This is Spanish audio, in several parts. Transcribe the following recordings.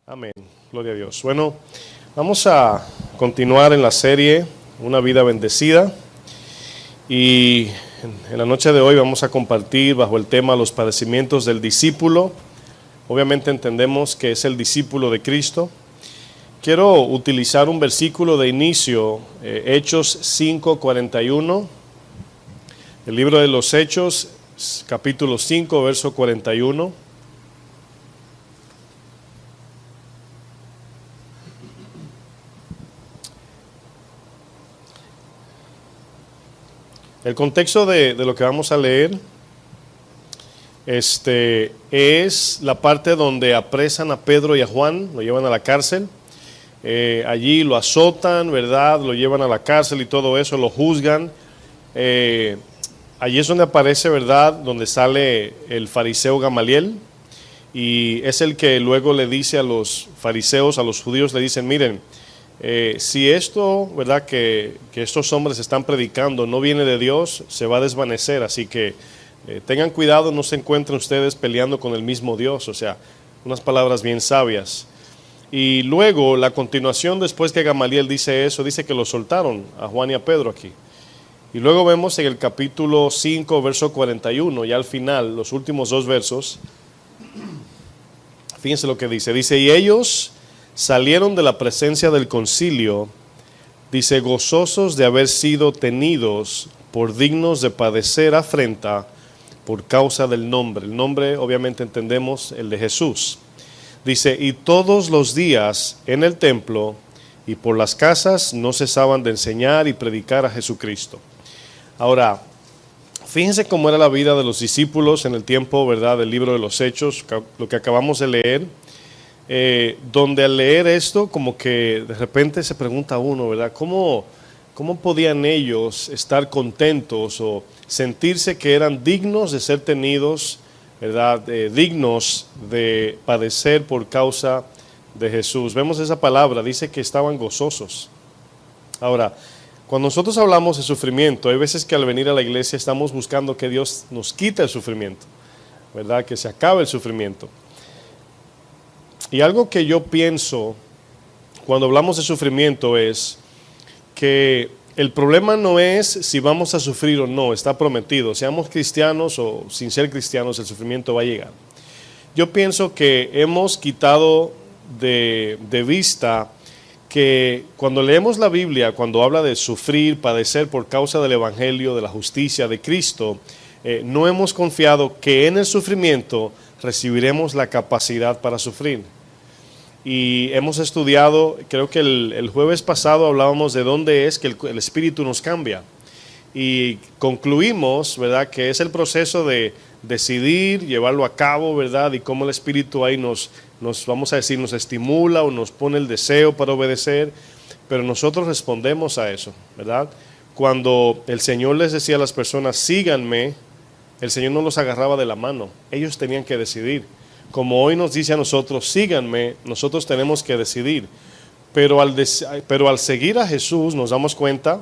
Amén. Gloria a Dios. Bueno, vamos a continuar en la serie Una vida bendecida. Y en la noche de hoy vamos a compartir bajo el tema los padecimientos del discípulo. Obviamente entendemos que es el discípulo de Cristo. Quiero utilizar un versículo de inicio, Hechos 5:41. El libro de los Hechos, capítulo 5, verso 41. El contexto de lo que vamos a leer es la parte donde apresan a Pedro y a Juan, lo llevan a la cárcel. Allí lo azotan, ¿verdad? Lo llevan a la cárcel y todo eso, lo juzgan. Allí es donde aparece, ¿verdad? Donde sale el fariseo Gamaliel. Y es el que luego le dice a los fariseos, a los judíos, le dicen, miren, si esto, ¿verdad? Que estos hombres están predicando no viene de Dios, se va a desvanecer. Así que tengan cuidado, no se encuentren ustedes peleando con el mismo Dios. O sea, unas palabras bien sabias. Y luego, la continuación, después que Gamaliel dice eso, dice que lo soltaron a Juan y a Pedro aquí. Y luego vemos en el capítulo 5, verso 41, ya al final, los últimos dos versos, fíjense lo que dice. Dice, y ellos salieron de la presencia del concilio, dice, gozosos de haber sido tenidos por dignos de padecer afrenta por causa del nombre. El nombre, obviamente entendemos, el de Jesús. Dice, y todos los días en el templo y por las casas no cesaban de enseñar y predicar a Jesucristo. Ahora, fíjense cómo era la vida de los discípulos en el tiempo, ¿verdad?, del libro de los Hechos, lo que acabamos de leer, donde al leer esto, como que de repente se pregunta uno, ¿verdad?, ¿cómo podían ellos estar contentos o sentirse que eran dignos de ser tenidos, ¿verdad?, dignos de padecer por causa de Jesús? Vemos esa palabra, dice que estaban gozosos. Ahora, cuando nosotros hablamos de sufrimiento, hay veces que al venir a la iglesia estamos buscando que Dios nos quite el sufrimiento, ¿verdad?, que se acabe el sufrimiento. Y algo que yo pienso cuando hablamos de sufrimiento es que el problema no es si vamos a sufrir o no, está prometido. Seamos cristianos o sin ser cristianos, el sufrimiento va a llegar. Yo pienso que hemos quitado de vista que cuando leemos la Biblia, cuando habla de sufrir, padecer por causa del Evangelio, de la justicia de Cristo, no hemos confiado que en el sufrimiento recibiremos la capacidad para sufrir. Y hemos estudiado, creo que el jueves pasado hablábamos de dónde es que el Espíritu nos cambia. Y concluimos, ¿verdad?, que es el proceso de decidir, llevarlo a cabo, ¿verdad?, y cómo el Espíritu ahí nos vamos a decir, nos estimula o nos pone el deseo para obedecer, pero nosotros respondemos a eso, ¿verdad? Cuando el Señor les decía a las personas, síganme, el Señor no los agarraba de la mano, ellos tenían que decidir. Como hoy nos dice a nosotros, síganme, nosotros tenemos que decidir. Pero al seguir a Jesús nos damos cuenta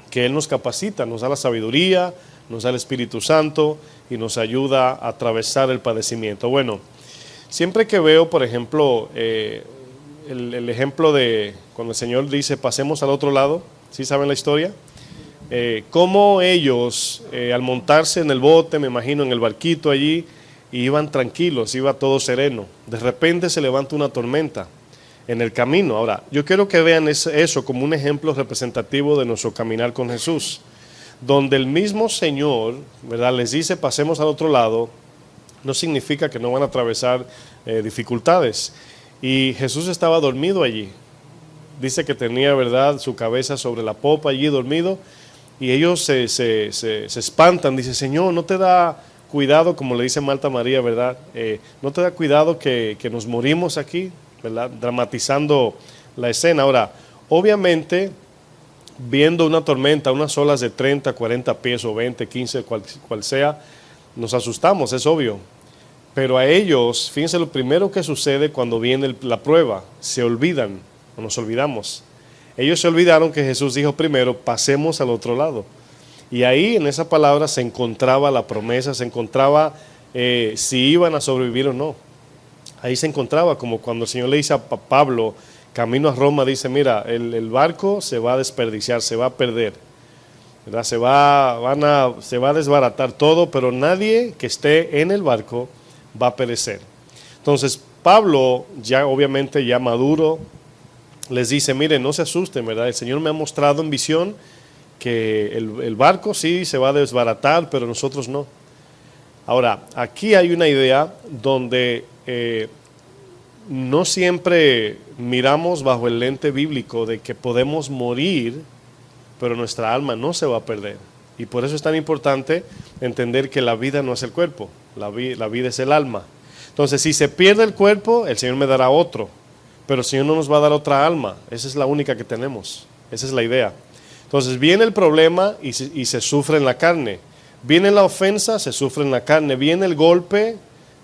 que Él nos capacita, nos da la sabiduría, nos da el Espíritu Santo y nos ayuda a atravesar el padecimiento. Bueno, siempre que veo, por ejemplo, el ejemplo de cuando el Señor dice, pasemos al otro lado, ¿sí saben la historia? Cómo ellos, al montarse en el bote, me imagino, en el barquito allí, y iban tranquilos, iba todo sereno. De repente se levanta una tormenta en el camino. Ahora, yo quiero que vean eso como un ejemplo representativo de nuestro caminar con Jesús, donde el mismo Señor, ¿verdad?, les dice pasemos al otro lado, no significa que no van a atravesar dificultades. Y Jesús estaba dormido allí. Dice que tenía, ¿verdad?, su cabeza sobre la popa allí dormido, y ellos se espantan. Dice, Señor, ¿no te da cuidado, como le dice Marta María, ¿verdad? ¿No te da cuidado que nos morimos aquí, ¿verdad?, dramatizando la escena? Ahora, obviamente, viendo una tormenta, unas olas de 30, 40 pies o 20, 15, cual sea, nos asustamos, es obvio. Pero a ellos, fíjense lo primero que sucede cuando viene la prueba, se olvidan, o nos olvidamos. Ellos se olvidaron que Jesús dijo primero, pasemos al otro lado. Y ahí en esa palabra se encontraba la promesa, se encontraba si iban a sobrevivir o no. ahí se encontraba, como cuando el Señor le dice a Pablo, camino a Roma, dice, mira, el barco se va a desperdiciar, se va a perder, ¿verdad? Se va a desbaratar todo, pero nadie que esté en el barco va a perecer. Entonces Pablo, ya obviamente ya maduro, les dice, miren, no se asusten, ¿verdad? El Señor me ha mostrado en visión que el barco sí se va a desbaratar, pero nosotros no. Ahora, aquí hay una idea donde no siempre miramos bajo el lente bíblico de que podemos morir, pero nuestra alma no se va a perder. Y por eso es tan importante entender que la vida no es el cuerpo, la vida es el alma. Entonces, si se pierde el cuerpo, el Señor me dará otro, pero el Señor no nos va a dar otra alma. Esa es la única que tenemos, esa es la idea. Entonces viene el problema y se sufre en la carne. Viene la ofensa, se sufre en la carne. Viene el golpe,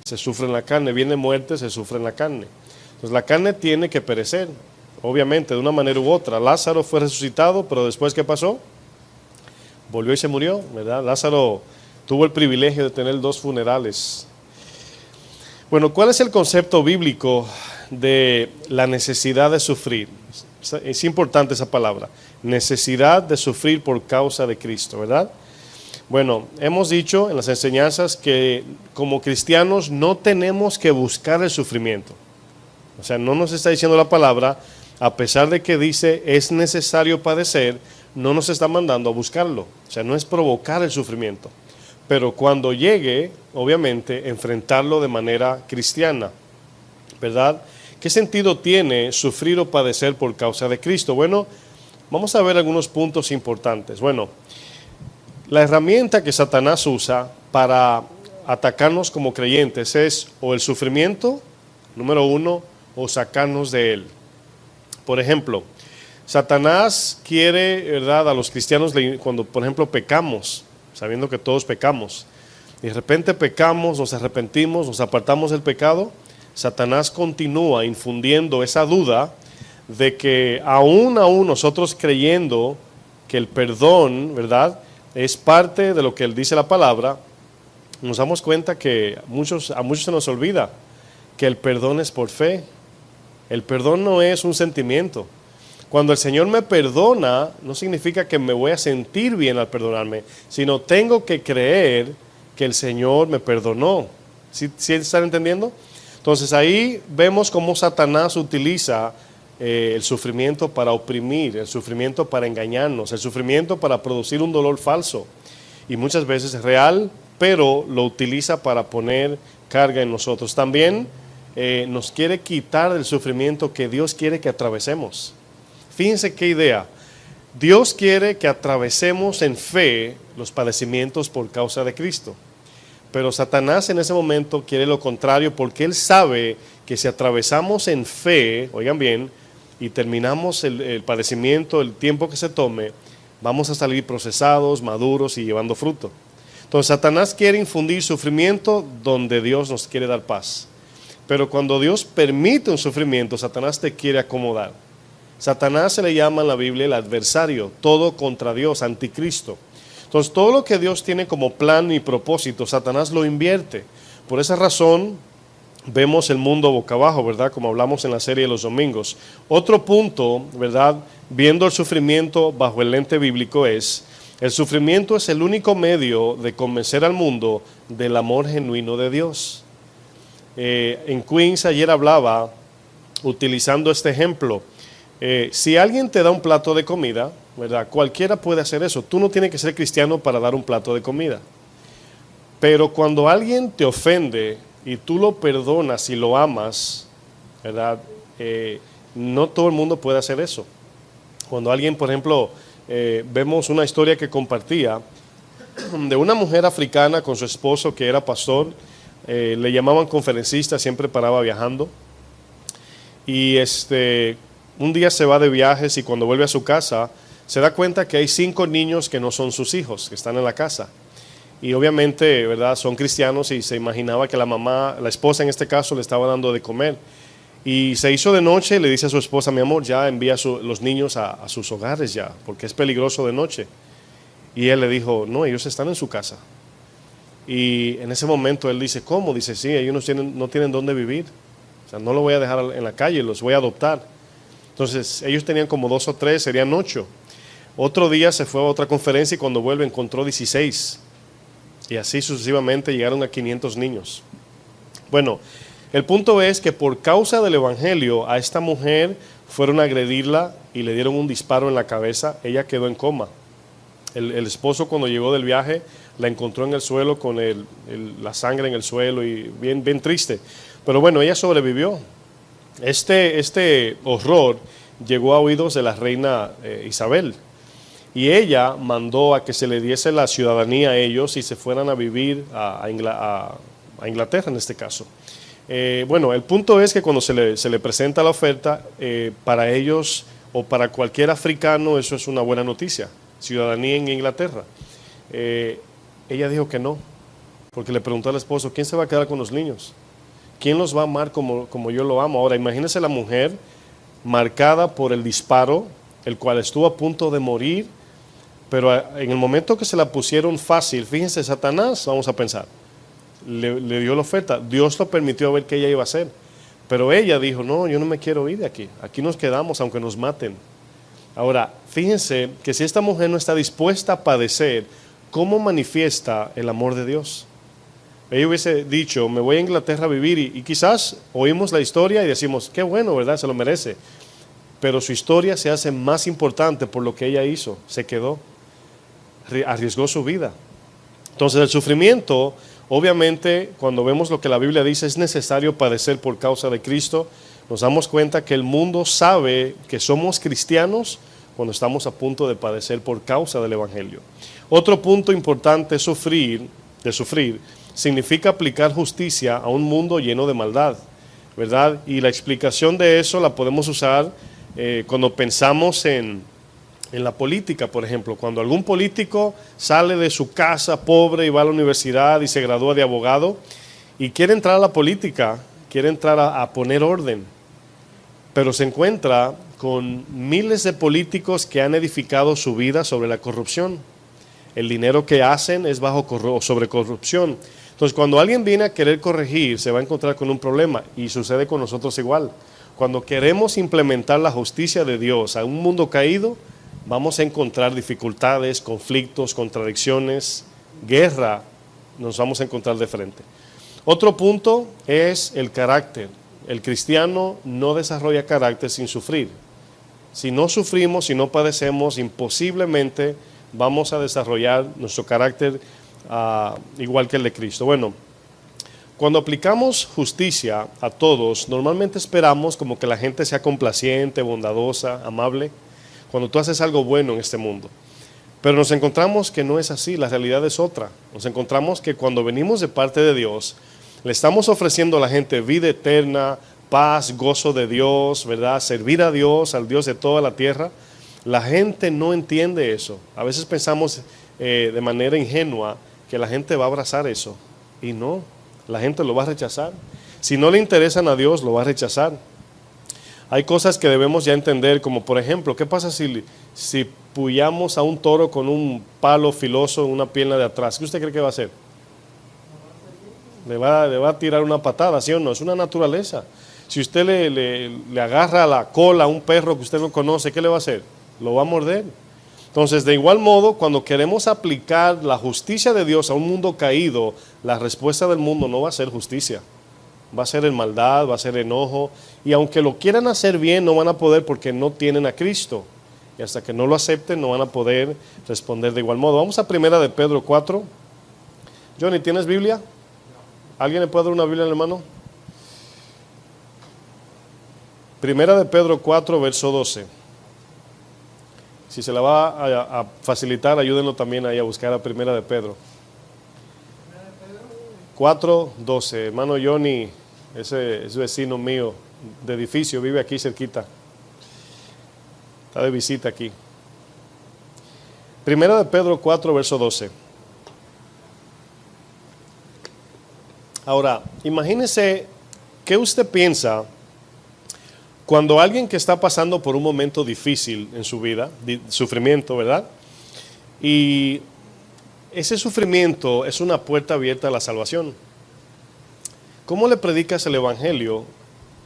se sufre en la carne. Viene muerte, se sufre en la carne. Entonces la carne tiene que perecer, obviamente, de una manera u otra. Lázaro fue resucitado, pero después, ¿qué pasó? Volvió y se murió, ¿verdad? Lázaro tuvo el privilegio de tener 2 funerales. Bueno, ¿cuál es el concepto bíblico de la necesidad de sufrir? Es importante esa palabra, necesidad de sufrir por causa de Cristo, ¿verdad? Bueno, hemos dicho en las enseñanzas que como cristianos no tenemos que buscar el sufrimiento. O sea, no nos está diciendo la palabra, a pesar de que dice es necesario padecer, no nos está mandando a buscarlo. O sea, no es provocar el sufrimiento. Pero cuando llegue, obviamente, enfrentarlo de manera cristiana, ¿verdad? ¿Qué sentido tiene sufrir o padecer por causa de Cristo? Bueno, vamos a ver algunos puntos importantes. Bueno, la herramienta que Satanás usa para atacarnos como creyentes es o el sufrimiento, número 1, o sacarnos de él. Por ejemplo, Satanás quiere, ¿verdad?, a los cristianos cuando, por ejemplo, pecamos, sabiendo que todos pecamos, y de repente pecamos, nos arrepentimos, nos apartamos del pecado, Satanás continúa infundiendo esa duda de que aún nosotros creyendo que el perdón, ¿verdad?, es parte de lo que él dice la palabra, nos damos cuenta que a muchos se nos olvida que el perdón es por fe. El perdón no es un sentimiento. Cuando el Señor me perdona, no significa que me voy a sentir bien al perdonarme, sino tengo que creer que el Señor me perdonó. ¿Sí están entendiendo? Entonces ahí vemos cómo Satanás utiliza el sufrimiento para oprimir, el sufrimiento para engañarnos, el sufrimiento para producir un dolor falso y muchas veces real, pero lo utiliza para poner carga en nosotros. También nos quiere quitar del sufrimiento que Dios quiere que atravesemos. Fíjense qué idea. Dios quiere que atravesemos en fe los padecimientos por causa de Cristo. Pero Satanás en ese momento quiere lo contrario porque él sabe que si atravesamos en fe, oigan bien, y terminamos el padecimiento, el tiempo que se tome, vamos a salir procesados, maduros y llevando fruto. Entonces Satanás quiere infundir sufrimiento donde Dios nos quiere dar paz. Pero cuando Dios permite un sufrimiento, Satanás te quiere acomodar. Satanás se le llama en la Biblia el adversario, todo contra Dios, anticristo. Entonces todo lo que Dios tiene como plan y propósito, Satanás lo invierte. Por esa razón vemos el mundo boca abajo, ¿verdad? Como hablamos en la serie de los domingos. Otro punto, ¿verdad?, viendo el sufrimiento bajo el lente bíblico es, el sufrimiento es el único medio de convencer al mundo del amor genuino de Dios. En Queens ayer hablaba, utilizando este ejemplo, si alguien te da un plato de comida, ¿verdad?, cualquiera puede hacer eso. Tú no tienes que ser cristiano para dar un plato de comida. Pero cuando alguien te ofende y tú lo perdonas y lo amas, ¿verdad?, no todo el mundo puede hacer eso. Cuando alguien, por ejemplo, vemos una historia que compartía de una mujer africana con su esposo que era pastor, le llamaban conferencista, siempre paraba viajando, y un día se va de viajes y cuando vuelve a su casa se da cuenta que hay 5 niños que no son sus hijos, que están en la casa. Y obviamente, ¿verdad?, son cristianos y se imaginaba que la mamá, la esposa en este caso, le estaba dando de comer. Y se hizo de noche y le dice a su esposa, mi amor, ya envía los niños a sus hogares ya, porque es peligroso de noche. Y él le dijo, no, ellos están en su casa. Y en ese momento él dice, ¿cómo? Dice, sí, ellos no tienen dónde vivir. O sea, no lo voy a dejar en la calle, los voy a adoptar. Entonces, ellos tenían como 2 o 3, serían 8. Otro día se fue a otra conferencia y cuando vuelve encontró 16. Y así sucesivamente llegaron a 500 niños. Bueno, el punto es que por causa del evangelio a esta mujer fueron a agredirla y le dieron un disparo en la cabeza. Ella quedó en coma. El esposo, cuando llegó del viaje, la encontró en el suelo con la sangre en el suelo y bien, bien triste. Pero bueno, ella sobrevivió. Este horror llegó a oídos de la reina Isabel. Y ella mandó a que se le diese la ciudadanía a ellos y se fueran a vivir a Inglaterra en este caso. Bueno, el punto es que cuando se le presenta la oferta, para ellos o para cualquier africano eso es una buena noticia, ciudadanía en Inglaterra. Ella dijo que no, porque le preguntó al esposo, ¿quién se va a quedar con los niños? ¿Quién los va a amar como yo lo amo? Ahora, imagínese la mujer marcada por el disparo, el cual estuvo a punto de morir, pero en el momento que se la pusieron fácil, fíjense, Satanás, vamos a pensar, le dio la oferta, Dios lo permitió ver qué ella iba a hacer, pero ella dijo, no, yo no me quiero ir de aquí nos quedamos aunque nos maten. Ahora, fíjense que si esta mujer no está dispuesta a padecer, ¿cómo manifiesta el amor de Dios? Ella hubiese dicho, me voy a Inglaterra a vivir y quizás oímos la historia y decimos, qué bueno, ¿verdad? Se lo merece. Pero su historia se hace más importante por lo que ella hizo, se quedó, arriesgó su vida. Entonces el sufrimiento, obviamente, cuando vemos lo que la Biblia dice, es necesario padecer por causa de Cristo. Nos damos cuenta que el mundo sabe que somos cristianos cuando estamos a punto de padecer por causa del Evangelio. Otro punto importante de sufrir, significa aplicar justicia a un mundo lleno de maldad, ¿verdad? Y la explicación de eso la podemos usar cuando pensamos en la política, por ejemplo. Cuando algún político sale de su casa pobre y va a la universidad y se gradúa de abogado y quiere entrar a la política, quiere entrar a poner orden, pero se encuentra con miles de políticos que han edificado su vida sobre la corrupción. El dinero que hacen es sobre corrupción. Entonces, cuando alguien viene a querer corregir, se va a encontrar con un problema y sucede con nosotros igual. Cuando queremos implementar la justicia de Dios a un mundo caído, vamos a encontrar dificultades, conflictos, contradicciones, guerra, nos vamos a encontrar de frente. Otro punto es el carácter. El cristiano no desarrolla carácter sin sufrir. Si no sufrimos, si no padecemos, imposiblemente vamos a desarrollar nuestro carácter igual que el de Cristo. Bueno, cuando aplicamos justicia a todos, normalmente esperamos como que la gente sea complaciente, bondadosa, amable, cuando tú haces algo bueno en este mundo. Pero nos encontramos que no es así, la realidad es otra. Nos encontramos que cuando venimos de parte de Dios, le estamos ofreciendo a la gente vida eterna, paz, gozo de Dios, ¿verdad? Servir a Dios, al Dios de toda la tierra. La gente no entiende eso. A veces pensamos de manera ingenua que la gente va a abrazar eso. Y no, la gente lo va a rechazar. Si no le interesan a Dios, lo va a rechazar. Hay cosas que debemos ya entender, como por ejemplo, ¿qué pasa si puyamos a un toro con un palo filoso en una pierna de atrás? ¿Qué usted cree que va a hacer? Le va a tirar una patada, ¿sí o no? Es una naturaleza. Si usted le agarra la cola a un perro que usted no conoce, ¿qué le va a hacer? Lo va a morder. Entonces, de igual modo, cuando queremos aplicar la justicia de Dios a un mundo caído, la respuesta del mundo no va a ser justicia. Va a ser en maldad, va a ser enojo. Y aunque lo quieran hacer bien, no van a poder porque no tienen a Cristo. Y hasta que no lo acepten, no van a poder responder de igual modo. Vamos a 1 de Pedro 4. Johnny, ¿tienes Biblia? ¿Alguien le puede dar una Biblia al hermano? 1 de Pedro 4, verso 12. Si se la va a facilitar, ayúdenlo también ahí a buscar a 1 de Pedro. 4, 12. Hermano Johnny, ese es vecino mío de edificio, vive aquí cerquita. Está de visita aquí. 1 de Pedro 4, verso 12. Ahora, imagínese qué usted piensa cuando alguien que está pasando por un momento difícil en su vida, sufrimiento, ¿verdad? Y ese sufrimiento es una puerta abierta a la salvación. ¿Cómo le predicas el Evangelio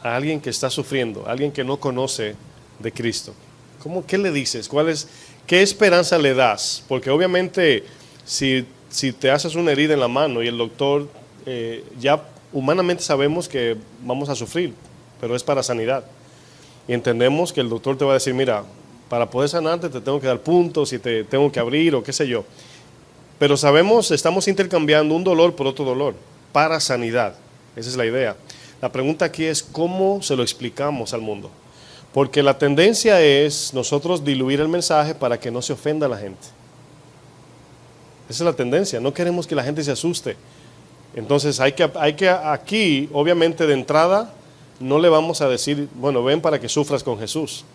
a alguien que está sufriendo, a alguien que no conoce de Cristo? ¿Qué le dices? ¿Qué esperanza le das? Porque obviamente si te haces una herida en la mano y el doctor, ya humanamente sabemos que vamos a sufrir, pero es para sanidad. Y entendemos que el doctor te va a decir, mira, para poder sanarte te tengo que dar puntos y te tengo que abrir o qué sé yo. Pero sabemos, estamos intercambiando un dolor por otro dolor, para sanidad. Esa es la idea. La pregunta aquí es, ¿cómo se lo explicamos al mundo? Porque la tendencia es nosotros diluir el mensaje para que no se ofenda a la gente. Esa es la tendencia, no queremos que la gente se asuste. Entonces hay que aquí, obviamente de entrada, no le vamos a decir, bueno, ven para que sufras con Jesús.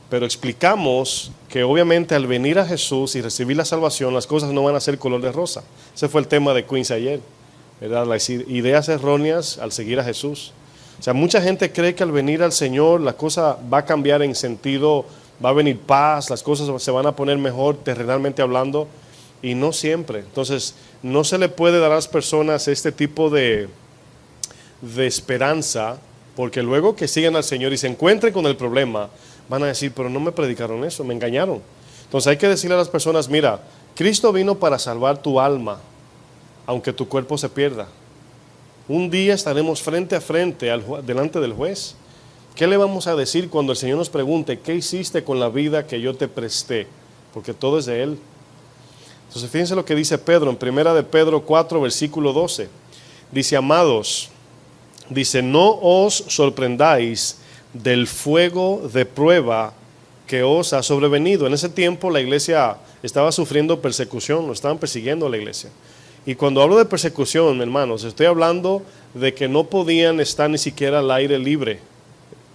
Pero explicamos que obviamente al venir a Jesús y recibir la salvación, las cosas no van a ser color de rosa. Ese fue el tema de Queens ayer, ¿verdad? Las ideas erróneas al seguir a Jesús. O sea, mucha gente cree que al venir al Señor la cosa va a cambiar en sentido, va a venir paz, las cosas se van a poner mejor terrenalmente hablando, y no siempre. Entonces, no se le puede dar a las personas este tipo de esperanza, porque luego que sigan al Señor y se encuentren con el problema, van a decir, pero no me predicaron eso, me engañaron. Entonces hay que decirle a las personas, mira, Cristo vino para salvar tu alma, aunque tu cuerpo se pierda. Un día estaremos frente a frente delante del juez. ¿Qué le vamos a decir cuando el Señor nos pregunte, ¿qué hiciste con la vida que yo te presté? Porque todo es de Él. Entonces fíjense lo que dice Pedro en 1 de Pedro 4, versículo 12. Dice, amados, dice, no os sorprendáis del fuego de prueba que os ha sobrevenido. En ese tiempo la iglesia estaba sufriendo persecución, lo estaban persiguiendo a la iglesia. Y cuando hablo de persecución, hermanos, estoy hablando de que no podían estar ni siquiera al aire libre.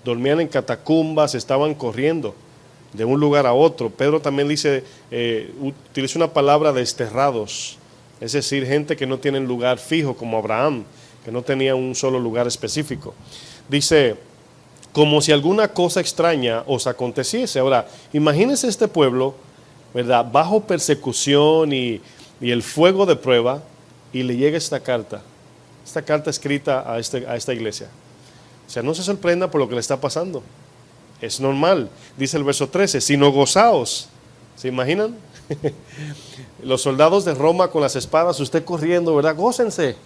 Dormían en catacumbas, estaban corriendo de un lugar a otro. Pedro también dice, utiliza una palabra desterrados, es decir, gente que no tiene lugar fijo, como Abraham, que no tenía un solo lugar específico. Dice, como si alguna cosa extraña os aconteciese. Ahora, imagínense este pueblo, ¿verdad?, bajo persecución y el fuego de prueba, y le llega esta carta escrita a esta iglesia. O sea, no se sorprenda por lo que le está pasando. Es normal. Dice el verso 13, sino gozaos. ¿Se imaginan? Los soldados de Roma con las espadas, usted corriendo, ¿verdad? Gócense.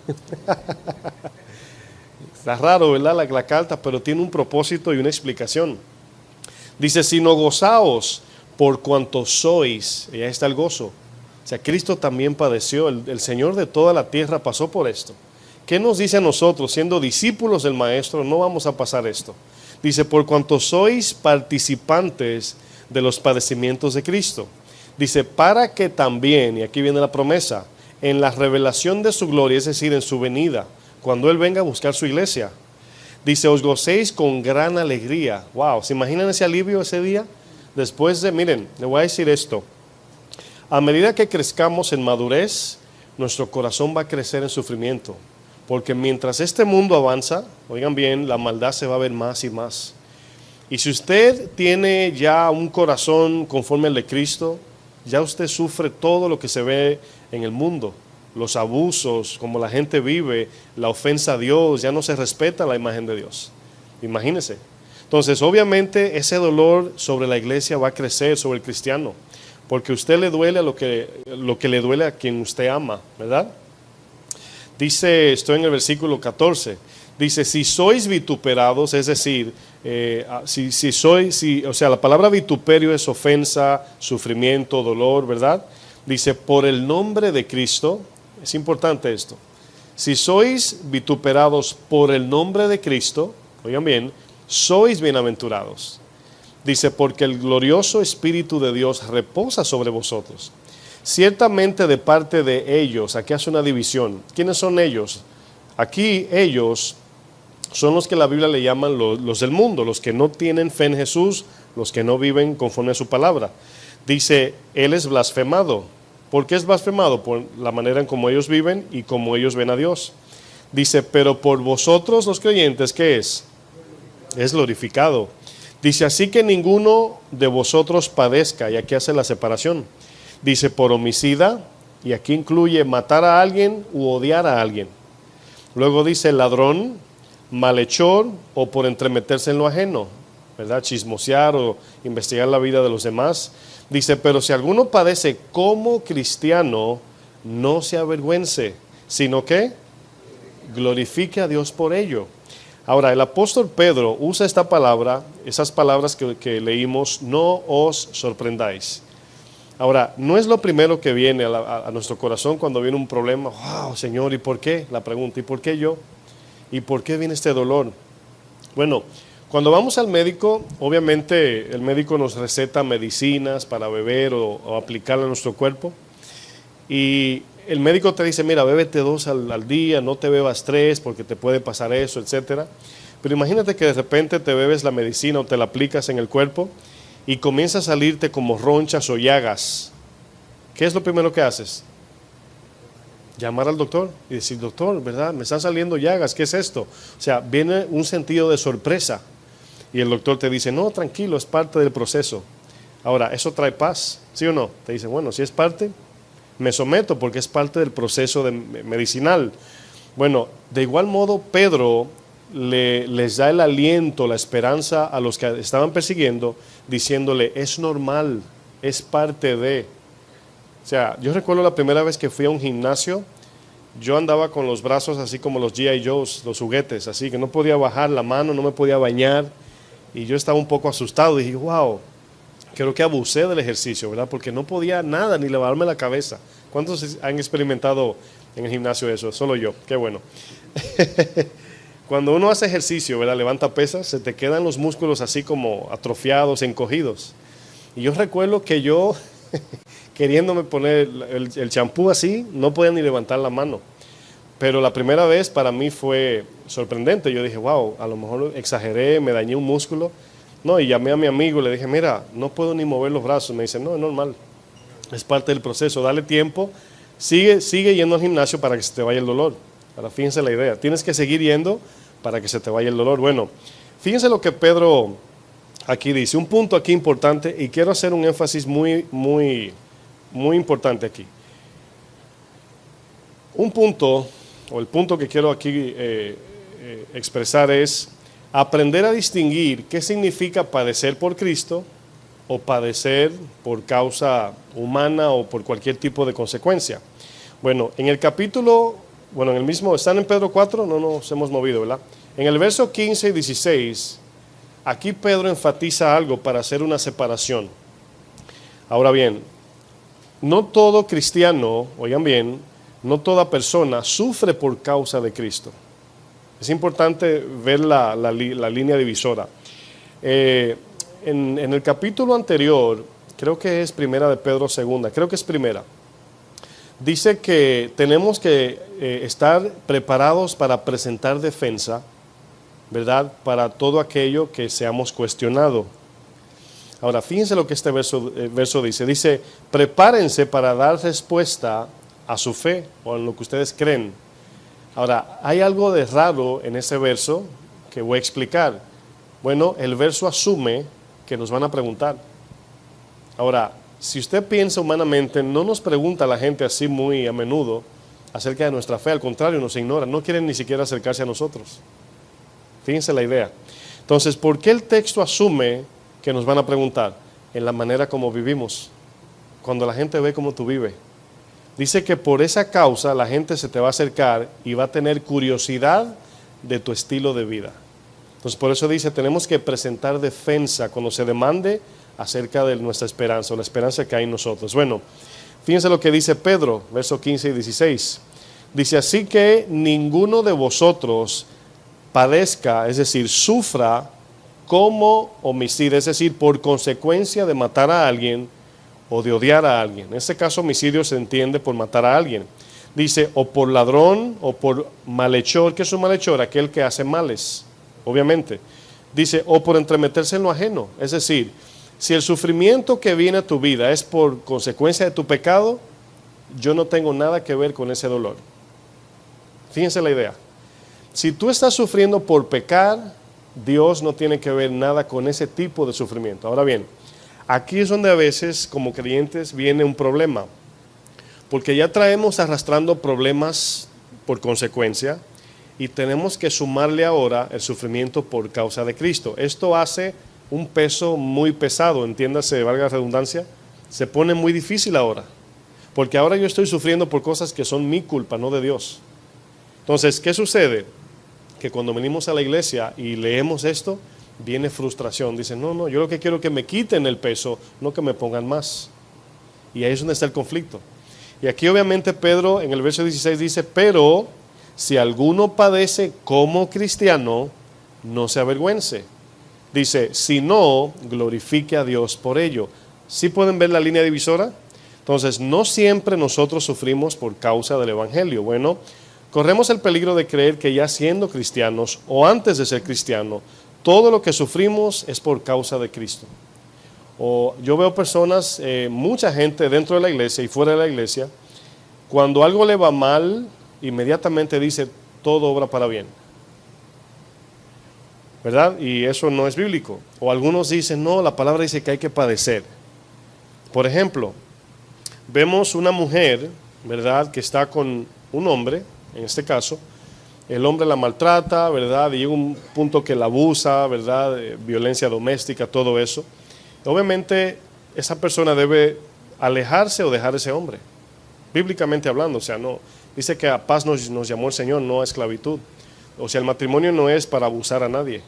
Está raro, ¿verdad? La carta, pero tiene un propósito y una explicación. Dice, sino gozaos por cuanto sois. Y ahí está el gozo. O sea, Cristo también padeció. El Señor de toda la tierra pasó por esto. ¿Qué nos dice a nosotros? Siendo discípulos del Maestro, no vamos a pasar esto. Dice, por cuanto sois participantes de los padecimientos de Cristo. Dice, para que también, y aquí viene la promesa, en la revelación de su gloria, es decir, en su venida, cuando Él venga a buscar su iglesia, dice, os gocéis con gran alegría. Wow, ¿se imaginan ese alivio ese día? Después de, miren, le voy a decir esto. A medida que crezcamos en madurez, nuestro corazón va a crecer en sufrimiento. Porque mientras este mundo avanza, oigan bien, la maldad se va a ver más y más. Y si usted tiene ya un corazón conforme al de Cristo, ya usted sufre todo lo que se ve en el mundo. Los abusos, como la gente vive, la ofensa a Dios, ya no se respeta la imagen de Dios. Imagínense. Entonces, obviamente, ese dolor sobre la iglesia va a crecer, sobre el cristiano. Porque a usted le duele a lo que le duele a quien usted ama, ¿verdad? Dice, estoy en el versículo 14, dice, si sois vituperados, es decir, o sea, la palabra vituperio es ofensa, sufrimiento, dolor, ¿verdad? Dice, por el nombre de Cristo, es importante esto, si sois vituperados por el nombre de Cristo, oigan bien, sois bienaventurados. Dice, porque el glorioso Espíritu de Dios reposa sobre vosotros. Ciertamente de parte de ellos, aquí hace una división. ¿Quiénes son ellos? Aquí ellos son los que la Biblia le llaman los del mundo, los que no tienen fe en Jesús, los que no viven conforme a su palabra. Dice, Él es blasfemado. ¿Por qué es blasfemado? Por la manera en cómo ellos viven y cómo ellos ven a Dios. Dice, pero por vosotros los creyentes, ¿qué es? Es glorificado. Dice, así que ninguno de vosotros padezca, y aquí hace la separación. Dice, por homicida, y aquí incluye matar a alguien u odiar a alguien. Luego dice ladrón, malhechor o por entremeterse en lo ajeno, ¿verdad? Chismosear o investigar la vida de los demás. Dice, pero si alguno padece como cristiano, no se avergüence, sino que glorifique a Dios por ello. Ahora, el apóstol Pedro usa esta palabra, esas palabras que leímos, no os sorprendáis. Ahora, no es lo primero que viene a nuestro corazón cuando viene un problema. Wow, Señor, ¿y por qué? La pregunta, ¿y por qué yo? ¿Y por qué viene este dolor? Bueno, cuando vamos al médico, obviamente el médico nos receta medicinas para beber o aplicarla a nuestro cuerpo. Y el médico te dice, mira, bébete 2 al día, no te bebas 3 porque te puede pasar eso, etcétera. Pero imagínate que de repente te bebes la medicina o te la aplicas en el cuerpo y comienza a salirte como ronchas o llagas. ¿Qué es lo primero que haces? Llamar al doctor y decir, doctor, ¿verdad? Me están saliendo llagas, ¿qué es esto? O sea, viene un sentido de sorpresa. Y el doctor te dice, no, tranquilo, es parte del proceso. Ahora, ¿eso trae paz? ¿Sí o no? Te dice, bueno, si es parte, me someto porque es parte del proceso medicinal. Bueno, de igual modo, Pedro les da el aliento, la esperanza a los que estaban persiguiendo, diciéndole, es normal, es parte de. O sea, yo recuerdo la primera vez que fui a un gimnasio, yo andaba con los brazos así como los G.I. Joes, los juguetes, así que no podía bajar la mano, no me podía bañar, y yo estaba un poco asustado, y dije, wow, creo que abusé del ejercicio, ¿verdad? Porque no podía nada, ni levantarme la cabeza. ¿Cuántos han experimentado en el gimnasio eso? Solo yo, qué bueno. Cuando uno hace ejercicio, ¿verdad? Levanta pesas, se te quedan los músculos así como atrofiados, encogidos. Y yo recuerdo que yo, queriéndome poner el champú así, no podía ni levantar la mano. Pero la primera vez para mí fue sorprendente. Yo dije, wow, a lo mejor exageré, me dañé un músculo. No, y llamé a mi amigo y le dije, mira, no puedo ni mover los brazos. Me dice, no, es normal, es parte del proceso, dale tiempo, sigue yendo al gimnasio para que se te vaya el dolor. Ahora fíjense la idea, tienes que seguir yendo para que se te vaya el dolor. Bueno, fíjense lo que Pedro aquí dice, un punto aquí importante, y quiero hacer un énfasis muy importante aquí. Un punto, o el punto que quiero aquí expresar es aprender a distinguir qué significa padecer por Cristo o padecer por causa humana o por cualquier tipo de consecuencia. Bueno, en el capítulo, en el mismo, ¿están en Pedro 4? No nos hemos movido, ¿verdad? En el verso 15 y 16, aquí Pedro enfatiza algo para hacer una separación. Ahora bien, no todo cristiano, oigan bien, no toda persona sufre por causa de Cristo. Es importante ver la línea divisora. En el capítulo anterior, creo que es primera de Pedro segunda, creo que es primera, dice que tenemos que estar preparados para presentar defensa, ¿verdad? Para todo aquello que seamos cuestionados. Ahora, fíjense lo que este verso dice, prepárense para dar respuesta a su fe o en lo que ustedes creen. Ahora, hay algo de raro en ese verso que voy a explicar. Bueno, el verso asume que nos van a preguntar. Ahora, si usted piensa humanamente, no nos pregunta la gente así muy a menudo acerca de nuestra fe, al contrario, nos ignora, no quieren ni siquiera acercarse a nosotros. Fíjense la idea. Entonces, ¿por qué el texto asume que nos van a preguntar? En la manera como vivimos, cuando la gente ve cómo tú vives. Dice que por esa causa la gente se te va a acercar y va a tener curiosidad de tu estilo de vida. Entonces por eso dice, tenemos que presentar defensa cuando se demande acerca de nuestra esperanza o la esperanza que hay en nosotros. Bueno, fíjense lo que dice Pedro, versos 15 y 16. Dice, así que ninguno de vosotros padezca, es decir, sufra como homicidio, es decir, por consecuencia de matar a alguien o de odiar a alguien. En este caso, homicidio se entiende por matar a alguien. Dice, o por ladrón o por malhechor. ¿Qué es un malhechor? Aquel que hace males, obviamente. Dice, o por entremeterse en lo ajeno. Es decir, si el sufrimiento que viene a tu vida es por consecuencia de tu pecado, yo no tengo nada que ver con ese dolor. Fíjense la idea. Si tú estás sufriendo por pecar, Dios no tiene que ver nada con ese tipo de sufrimiento. Ahora bien, aquí es donde a veces como creyentes viene un problema, porque ya traemos arrastrando problemas por consecuencia y tenemos que sumarle ahora el sufrimiento por causa de Cristo. Esto hace un peso muy pesado, entiéndase, valga la redundancia, se pone muy difícil ahora, porque ahora yo estoy sufriendo por cosas que son mi culpa, no de Dios. Entonces, ¿qué sucede? Que cuando venimos a la iglesia y leemos esto, viene frustración. Dicen, no, yo lo que quiero es que me quiten el peso, no que me pongan más. Y ahí es donde está el conflicto. Y aquí obviamente Pedro en el verso 16 dice, pero si alguno padece como cristiano, no se avergüence. Dice, si no, glorifique a Dios por ello. ¿Sí pueden ver la línea divisora? Entonces, no siempre nosotros sufrimos por causa del Evangelio. Bueno, corremos el peligro de creer que ya siendo cristianos o antes de ser cristiano, todo lo que sufrimos es por causa de Cristo. O yo veo personas, mucha gente dentro de la iglesia y fuera de la iglesia, cuando algo le va mal, inmediatamente dice, todo obra para bien. ¿Verdad? Y eso no es bíblico. O algunos dicen, no, la palabra dice que hay que padecer. Por ejemplo, vemos una mujer, ¿verdad?, que está con un hombre, en este caso, el hombre la maltrata, ¿verdad?, y llega un punto que la abusa, ¿verdad?, violencia doméstica, todo eso. Obviamente, esa persona debe alejarse o dejar a ese hombre, bíblicamente hablando. O sea, no, dice que a paz nos llamó el Señor, no a esclavitud. O sea, el matrimonio no es para abusar a nadie.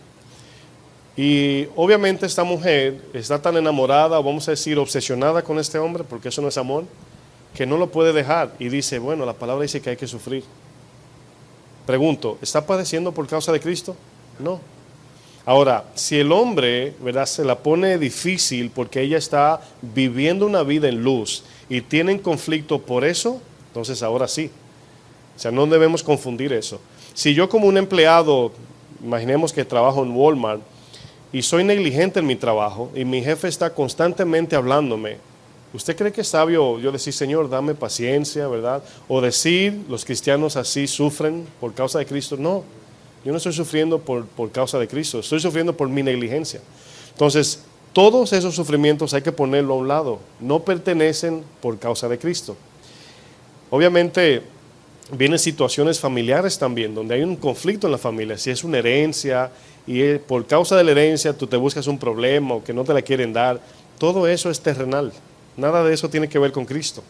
Y obviamente esta mujer está tan enamorada, o vamos a decir obsesionada con este hombre, porque eso no es amor, que no lo puede dejar. Y dice, bueno, la palabra dice que hay que sufrir. Pregunto, ¿está padeciendo por causa de Cristo? No. Ahora, si el hombre, ¿verdad?, se la pone difícil porque ella está viviendo una vida en luz y tienen conflicto por eso, entonces ahora sí. O sea, no debemos confundir eso. Si yo como un empleado, imaginemos que trabajo en Walmart y soy negligente en mi trabajo y mi jefe está constantemente hablándome, ¿usted cree que es sabio yo decir, Señor, dame paciencia, ¿verdad? O decir, los cristianos así sufren por causa de Cristo. No, yo no estoy sufriendo por causa de Cristo, estoy sufriendo por mi negligencia. Entonces, todos esos sufrimientos hay que ponerlo a un lado, no pertenecen por causa de Cristo. Obviamente, vienen situaciones familiares también, donde hay un conflicto en la familia, si es una herencia y por causa de la herencia tú te buscas un problema o que no te la quieren dar, todo eso es terrenal, nada de eso tiene que ver con Cristo,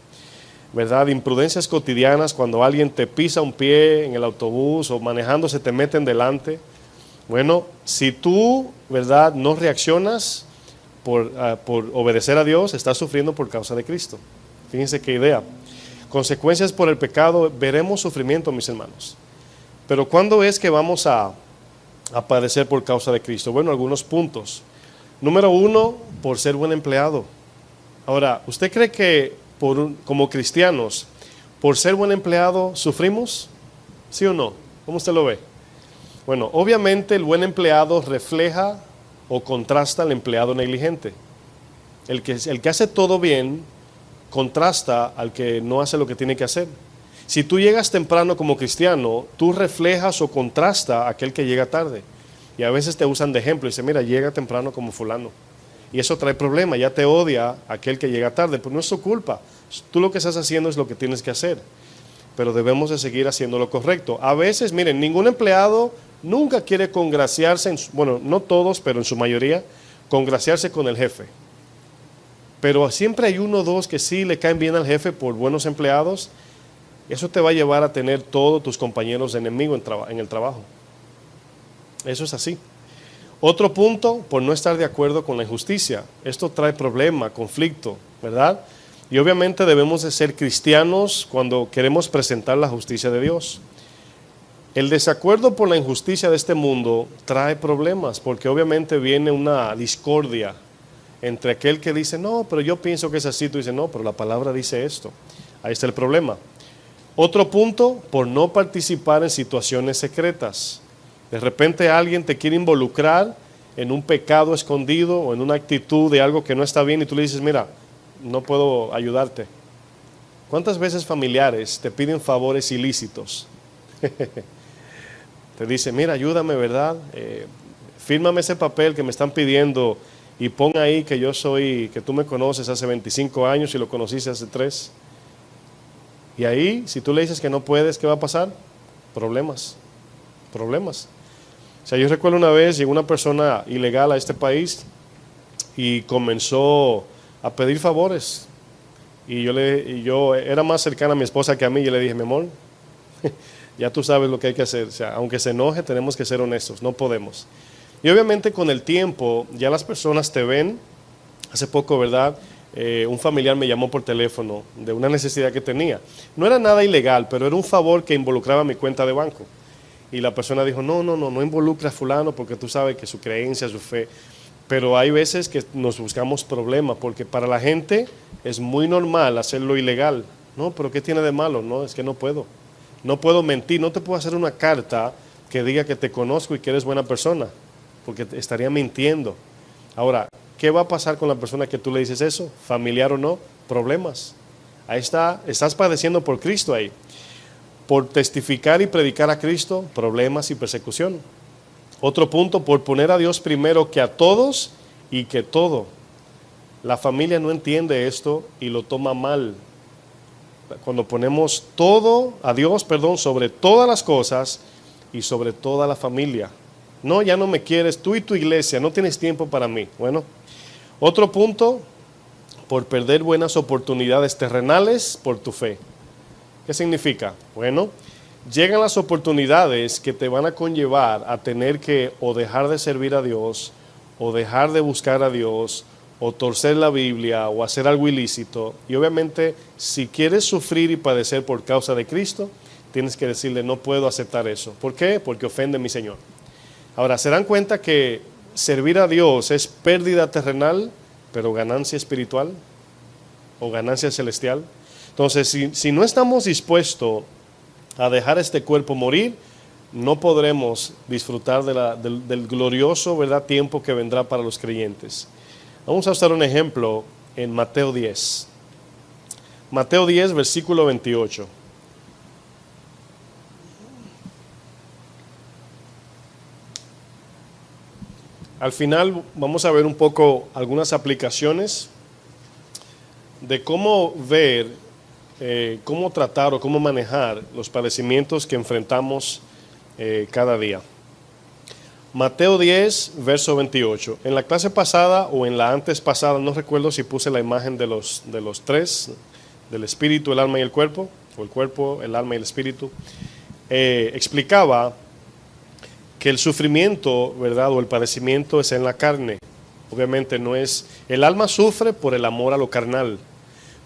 ¿verdad? Imprudencias cotidianas, cuando alguien te pisa un pie en el autobús o manejando se te meten delante. Bueno, si tú, ¿verdad?, no reaccionas por obedecer a Dios, estás sufriendo por causa de Cristo. Fíjense qué idea. Consecuencias por el pecado, veremos sufrimiento, mis hermanos. Pero ¿cuándo es que vamos a padecer por causa de Cristo? Bueno, algunos puntos. Número 1, por ser buen empleado. Ahora, ¿usted cree que como cristianos, por ser buen empleado, sufrimos? ¿Sí o no? ¿Cómo usted lo ve? Bueno, obviamente el buen empleado refleja o contrasta al empleado negligente. El que hace todo bien contrasta al que no hace lo que tiene que hacer. Si tú llegas temprano como cristiano, tú reflejas o contrasta a aquel que llega tarde. Y a veces te usan de ejemplo y dicen, mira, llega temprano como fulano. Y eso trae problema, ya te odia aquel que llega tarde, pero no es su culpa. Tú lo que estás haciendo es lo que tienes que hacer. Pero debemos de seguir haciendo lo correcto. A veces, miren, ningún empleado nunca quiere congraciarse, bueno, no todos, pero en su mayoría, congraciarse con el jefe. Pero siempre hay uno o dos que sí le caen bien al jefe por buenos empleados. Eso te va a llevar a tener todos tus compañeros de enemigo en el trabajo. Eso es así. Otro punto, por no estar de acuerdo con la injusticia. Esto trae problema, conflicto, ¿verdad? Y obviamente debemos de ser cristianos cuando queremos presentar la justicia de Dios. El desacuerdo por la injusticia de este mundo trae problemas, porque obviamente viene una discordia entre aquel que dice, no, pero yo pienso que es así, tú dices, no, pero la palabra dice esto. Ahí está el problema. Otro punto, por no participar en situaciones secretas. De repente alguien te quiere involucrar en un pecado escondido o en una actitud de algo que no está bien y tú le dices, mira, no puedo ayudarte. ¿Cuántas veces familiares te piden favores ilícitos? Te dicen, mira, ayúdame, ¿verdad? Fírmame ese papel que me están pidiendo y pon ahí que yo soy, que tú me conoces hace 25 años y lo conociste hace 3. Y ahí, si tú le dices que no puedes, ¿qué va a pasar? Problemas. problemas. O sea, yo recuerdo una vez llegó una persona ilegal a este país y comenzó a pedir favores. Y yo era más cercana a mi esposa que a mí. Y yo le dije, mi amor, ya tú sabes lo que hay que hacer. O sea, aunque se enoje, tenemos que ser honestos, no podemos. Y obviamente con el tiempo ya las personas te ven. Hace poco, ¿verdad? Un familiar me llamó por teléfono de una necesidad que tenía. No era nada ilegal, pero era un favor que involucraba mi cuenta de banco. Y la persona dijo, no involucra a fulano porque tú sabes que su creencia, su fe. Pero hay veces que nos buscamos problemas porque para la gente es muy normal hacerlo ilegal. No, pero ¿qué tiene de malo? No, es que no puedo. No puedo mentir, no te puedo hacer una carta que diga que te conozco y que eres buena persona, porque te estaría mintiendo. Ahora, ¿qué va a pasar con la persona que tú le dices eso? Familiar o no, problemas. Ahí está, estás padeciendo por Cristo ahí. Por testificar y predicar a Cristo, problemas y persecución. Otro punto, por poner a Dios primero que a todos y que todo. La familia no entiende esto y lo toma mal. Cuando ponemos todo a Dios, sobre todas las cosas y sobre toda la familia. No, ya no me quieres, tú y tu iglesia, no tienes tiempo para mí. Bueno, otro punto, por perder buenas oportunidades terrenales por tu fe. ¿Qué significa? Bueno, llegan las oportunidades que te van a conllevar a tener que o dejar de servir a Dios, o dejar de buscar a Dios, o torcer la Biblia, o hacer algo ilícito. Y obviamente, si quieres sufrir y padecer por causa de Cristo, tienes que decirle, no puedo aceptar eso. ¿Por qué? Porque ofende a mi Señor. Ahora, ¿se dan cuenta que servir a Dios es pérdida terrenal, pero ganancia espiritual o ganancia celestial? Entonces, si no estamos dispuestos a dejar este cuerpo morir, no podremos disfrutar del glorioso, ¿verdad?, tiempo que vendrá para los creyentes. Vamos a usar un ejemplo en Mateo 10. Mateo 10, versículo 28. Al final vamos a ver un poco algunas aplicaciones de cómo ver, cómo tratar o cómo manejar los padecimientos que enfrentamos cada día. Mateo 10, verso 28. En la clase pasada o en la antes pasada, no recuerdo si puse la imagen de los tres, del espíritu, el alma y el cuerpo, o el cuerpo, el alma y el espíritu, explicaba que el sufrimiento, ¿verdad?, o el padecimiento es en la carne. Obviamente no es, el alma sufre por el amor a lo carnal,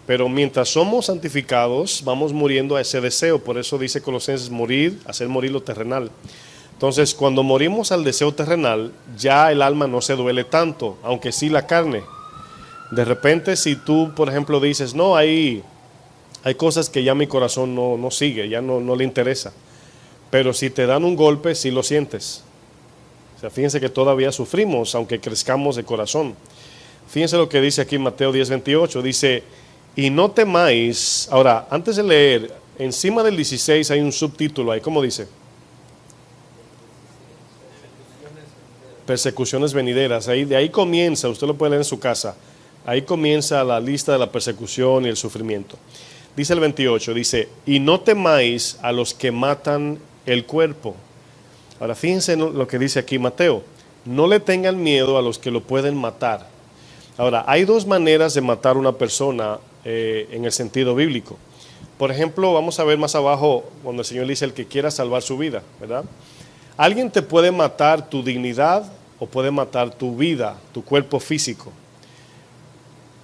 pero mientras somos santificados, vamos muriendo a ese deseo. Por eso dice Colosenses, morir, hacer morir lo terrenal. Entonces, cuando morimos al deseo terrenal, ya el alma no se duele tanto, aunque sí la carne. De repente, si tú, por ejemplo, dices, no, hay cosas que ya mi corazón no sigue, ya no le interesa. Pero si te dan un golpe, sí lo sientes. O sea, fíjense que todavía sufrimos, aunque crezcamos de corazón. Fíjense lo que dice aquí Mateo 10, 28, dice, y no temáis. Ahora, antes de leer, encima del 16 hay un subtítulo ahí, ¿cómo dice? Persecuciones venideras. De ahí comienza, usted lo puede leer en su casa, ahí comienza la lista de la persecución y el sufrimiento. Dice el 28, dice, y no temáis a los que matan el cuerpo. Ahora fíjense en lo que dice aquí Mateo, no le tengan miedo a los que lo pueden matar. Ahora, hay dos maneras de matar a una persona en el sentido bíblico. Por ejemplo, vamos a ver más abajo cuando el Señor dice el que quiera salvar su vida, ¿verdad? Alguien te puede matar tu dignidad o puede matar tu vida, tu cuerpo físico.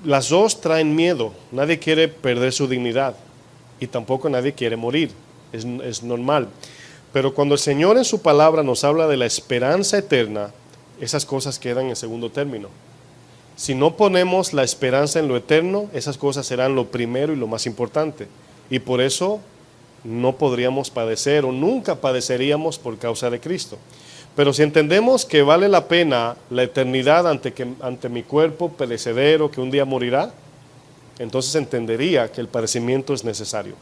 Las dos traen miedo. Nadie quiere perder su dignidad y tampoco nadie quiere morir. Es normal. Pero cuando el Señor en su palabra nos habla de la esperanza eterna, esas cosas quedan en segundo término. Si no ponemos la esperanza en lo eterno, esas cosas serán lo primero y lo más importante. Y por eso no podríamos padecer o nunca padeceríamos por causa de Cristo. Pero si entendemos que vale la pena la eternidad ante mi cuerpo perecedero que un día morirá, entonces entendería que el padecimiento es necesario.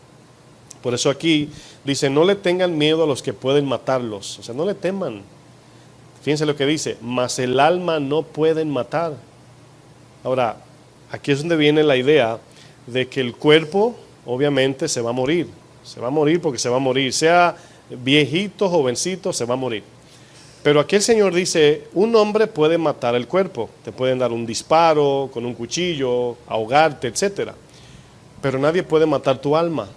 Por eso aquí dice, no le tengan miedo a los que pueden matarlos. O sea, no le teman. Fíjense lo que dice, mas el alma no pueden matar. Ahora, aquí es donde viene la idea de que el cuerpo obviamente se va a morir. Se va a morir porque se va a morir. Sea viejito, jovencito, se va a morir. Pero aquí el Señor dice, un hombre puede matar el cuerpo, te pueden dar un disparo con un cuchillo, ahogarte, etcétera. Pero nadie puede matar tu alma.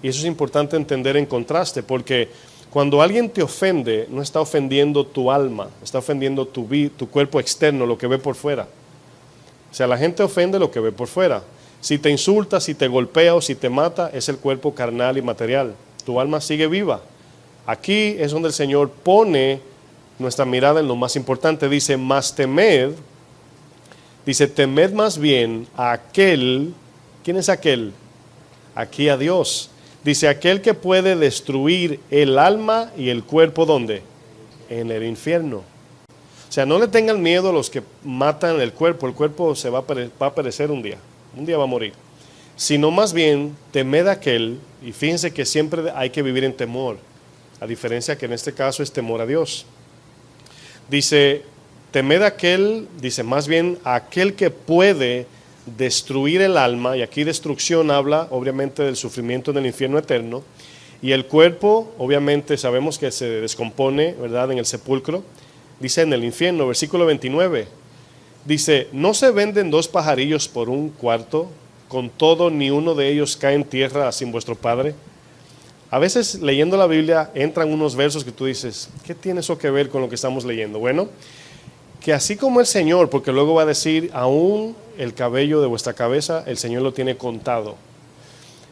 Y eso es importante entender en contraste, porque cuando alguien te ofende, no está ofendiendo tu alma, está ofendiendo tu cuerpo externo, lo que ve por fuera. O sea, la gente ofende lo que ve por fuera. Si te insulta, si te golpea o si te mata, es el cuerpo carnal y material. Tu alma sigue viva. Aquí es donde el Señor pone nuestra mirada en lo más importante. Dice, más temed, dice, temed más bien a aquel. ¿Quién es aquel? Aquí a Dios. Dice, aquel que puede destruir el alma y el cuerpo, ¿dónde? En el infierno. O sea, no le tengan miedo a los que matan el cuerpo se va a perecer un día va a morir. Sino más bien, temed a aquel, y fíjense que siempre hay que vivir en temor, a diferencia que en este caso es temor a Dios. Dice, temed a aquel, dice más bien, a aquel que puede destruir el alma, y aquí destrucción habla obviamente del sufrimiento en el infierno eterno, y el cuerpo obviamente sabemos que se descompone, ¿verdad?, en el sepulcro. Dice en el infierno, versículo 29, dice, ¿no se venden 2 pajarillos por un cuarto? Con todo ni uno de ellos cae en tierra sin vuestro Padre. A veces leyendo la Biblia entran unos versos que tú dices, ¿qué tiene eso que ver con lo que estamos leyendo? Bueno, que así como el Señor, porque luego va a decir, aún el cabello de vuestra cabeza, el Señor lo tiene contado.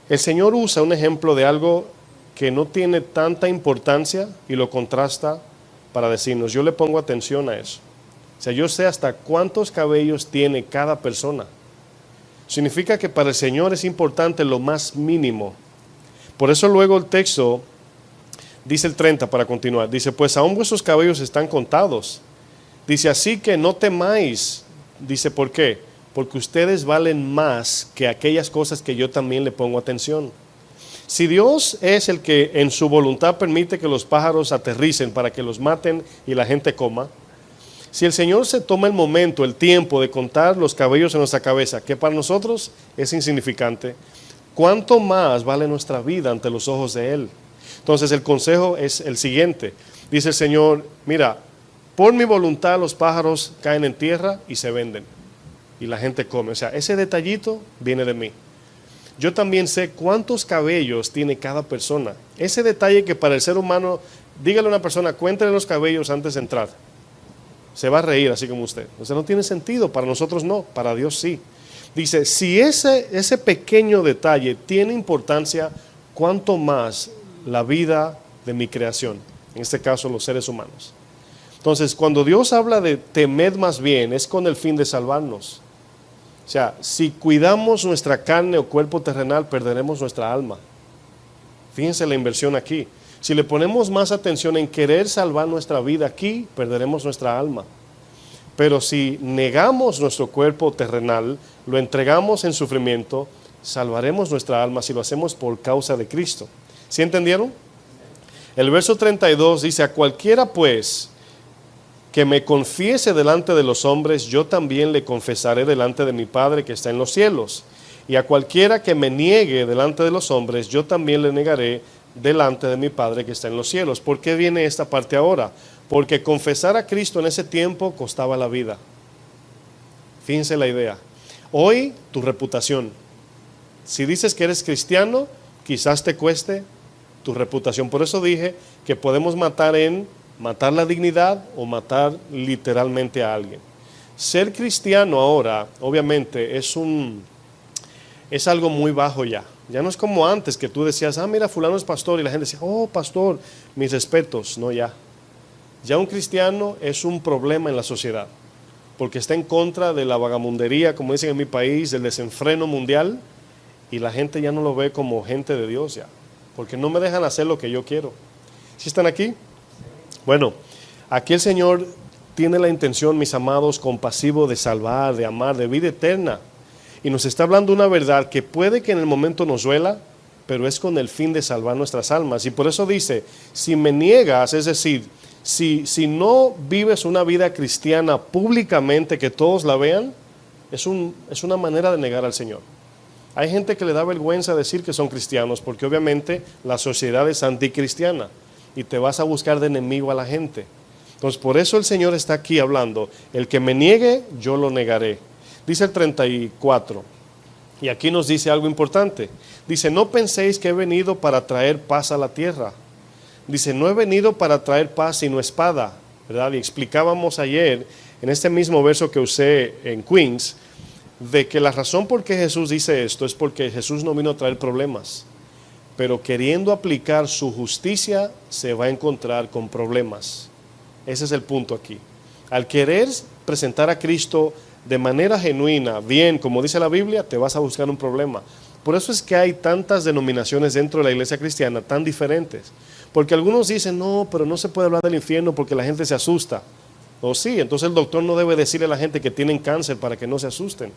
El Señor usa un ejemplo de algo que no tiene tanta importancia y lo contrasta para decirnos, yo le pongo atención a eso. O sea, yo sé hasta cuántos cabellos tiene cada persona. Significa que para el Señor es importante lo más mínimo. Por eso luego el texto, dice el 30 para continuar, dice, pues aún vuestros cabellos están contados. Dice, así que no temáis. Dice, ¿por qué? Porque ustedes valen más que aquellas cosas que yo también le pongo atención. Si Dios es el que en su voluntad permite que los pájaros aterricen para que los maten y la gente coma, si el Señor se toma el momento, el tiempo de contar los cabellos en nuestra cabeza, que para nosotros es insignificante, ¿cuánto más vale nuestra vida ante los ojos de Él? Entonces el consejo es el siguiente. Dice el Señor, mira, por mi voluntad los pájaros caen en tierra y se venden. Y la gente come. O sea, ese detallito viene de mí. Yo también sé cuántos cabellos tiene cada persona. Ese detalle que para el ser humano, dígale a una persona, cuéntale los cabellos antes de entrar. Se va a reír así como usted. O sea, no tiene sentido. Para nosotros no, para Dios sí. Dice, si ese pequeño detalle tiene importancia, ¿cuánto más la vida de mi creación? En este caso, los seres humanos. Entonces, cuando Dios habla de temed más bien, es con el fin de salvarnos. O sea, si cuidamos nuestra carne o cuerpo terrenal, perderemos nuestra alma. Fíjense la inversión aquí. Si le ponemos más atención en querer salvar nuestra vida aquí, perderemos nuestra alma. Pero si negamos nuestro cuerpo terrenal, lo entregamos en sufrimiento, salvaremos nuestra alma si lo hacemos por causa de Cristo. ¿Sí entendieron? El verso 32 dice, a cualquiera pues que me confiese delante de los hombres, yo también le confesaré delante de mi Padre que está en los cielos. Y a cualquiera que me niegue delante de los hombres, yo también le negaré delante de mi Padre que está en los cielos. ¿Por qué viene esta parte ahora? Porque confesar a Cristo en ese tiempo costaba la vida. Fíjense la idea. Hoy, tu reputación. Si dices que eres cristiano, quizás te cueste tu reputación. Por eso dije que podemos matar la dignidad o matar literalmente a alguien. Ser cristiano ahora, obviamente, es algo muy bajo ya. Ya no es como antes que tú decías, mira, fulano es pastor, y la gente decía, oh, pastor, mis respetos. No, ya. Ya un cristiano es un problema en la sociedad, porque está en contra de la vagamundería, como dicen en mi país, del desenfreno mundial, y la gente ya no lo ve como gente de Dios ya, porque no me dejan hacer lo que yo quiero. ¿Sí están aquí? Bueno, aquí el Señor tiene la intención, mis amados, compasivo de salvar, de amar, de vida eterna. Y nos está hablando una verdad que puede que en el momento nos duela, pero es con el fin de salvar nuestras almas. Y por eso dice, si me niegas, es decir, si no vives una vida cristiana públicamente, que todos la vean, es una manera de negar al Señor. Hay gente que le da vergüenza decir que son cristianos porque obviamente la sociedad es anticristiana y te vas a buscar de enemigo a la gente. Entonces por eso el Señor está aquí hablando, el que me niegue, yo lo negaré. Dice el 34, y aquí nos dice algo importante. Dice, no penséis que he venido para traer paz a la tierra. Dice, no he venido para traer paz sino espada, ¿verdad? Y explicábamos ayer, en este mismo verso que usé en Queens, de que la razón por qué Jesús dice esto es porque Jesús no vino a traer problemas, pero queriendo aplicar su justicia se va a encontrar con problemas. Ese es el punto aquí. Al querer presentar a Cristo de manera genuina, bien, como dice la Biblia, te vas a buscar un problema. Por eso es que hay tantas denominaciones dentro de la iglesia cristiana tan diferentes. Porque algunos dicen, no, pero no se puede hablar del infierno porque la gente se asusta. O sí, entonces el doctor no debe decirle a la gente que tienen cáncer para que no se asusten.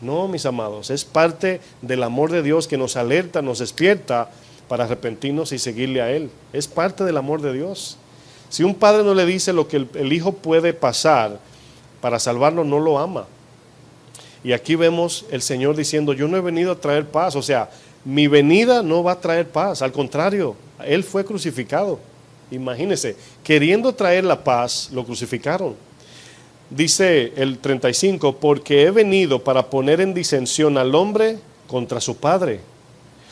No, mis amados, es parte del amor de Dios que nos alerta, nos despierta para arrepentirnos y seguirle a Él. Es parte del amor de Dios. Si un padre no le dice lo que el hijo puede pasar para salvarlo, no lo ama. Y aquí vemos el Señor diciendo, yo no he venido a traer paz. O sea, mi venida no va a traer paz, al contrario, Él fue crucificado. Imagínense, queriendo traer la paz, lo crucificaron. Dice el 35, porque he venido para poner en disensión al hombre contra su padre.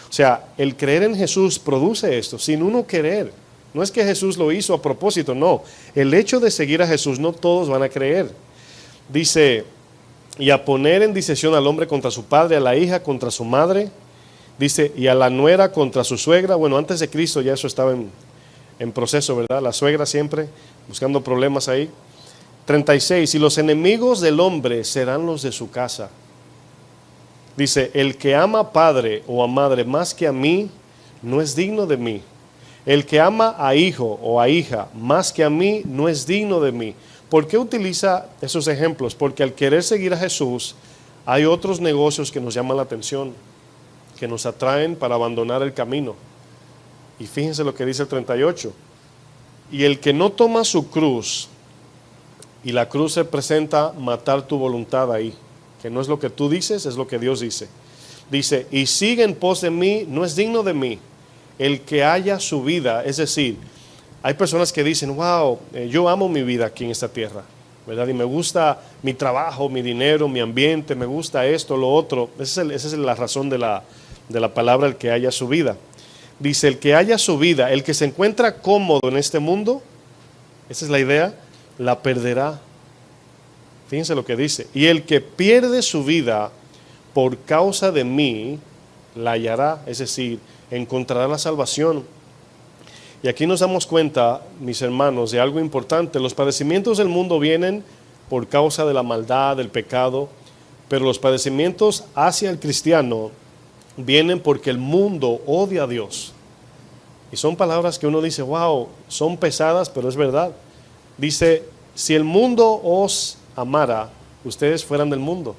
O sea, el creer en Jesús produce esto, sin uno querer. No es que Jesús lo hizo a propósito, no. El hecho de seguir a Jesús, no todos van a creer. Dice, y a poner en disensión al hombre contra su padre, a la hija contra su madre. Dice, y a la nuera contra su suegra. Bueno, antes de Cristo ya eso estaba en proceso, ¿verdad? La suegra siempre buscando problemas ahí. 36, y los enemigos del hombre serán los de su casa. Dice, el que ama a padre o a madre más que a mí, no es digno de mí. El que ama a hijo o a hija más que a mí, no es digno de mí. ¿Por qué utiliza esos ejemplos? Porque al querer seguir a Jesús, hay otros negocios que nos llaman la atención, que nos atraen para abandonar el camino. Y fíjense lo que dice el 38. Y el que no toma su cruz, y la cruz representa matar tu voluntad ahí, que no es lo que tú dices, es lo que Dios dice. Dice, y sigue en pos de mí, no es digno de mí. El que haya su vida, es decir, hay personas que dicen, wow, yo amo mi vida aquí en esta tierra, ¿verdad? Y me gusta mi trabajo, mi dinero, mi ambiente, me gusta esto, lo otro. Esa es la razón de la palabra, el que haya su vida. Dice, el que haya su vida, el que se encuentra cómodo en este mundo, esa es la idea, la perderá. Fíjense lo que dice. Y el que pierde su vida por causa de mí, la hallará, es decir, encontrará la salvación. Y aquí nos damos cuenta, mis hermanos, de algo importante. Los padecimientos del mundo vienen por causa de la maldad, del pecado, pero los padecimientos hacia el cristiano vienen porque el mundo odia a Dios. Y son palabras que uno dice, wow, son pesadas, pero es verdad. Dice, si el mundo os amara, ustedes fueran del mundo,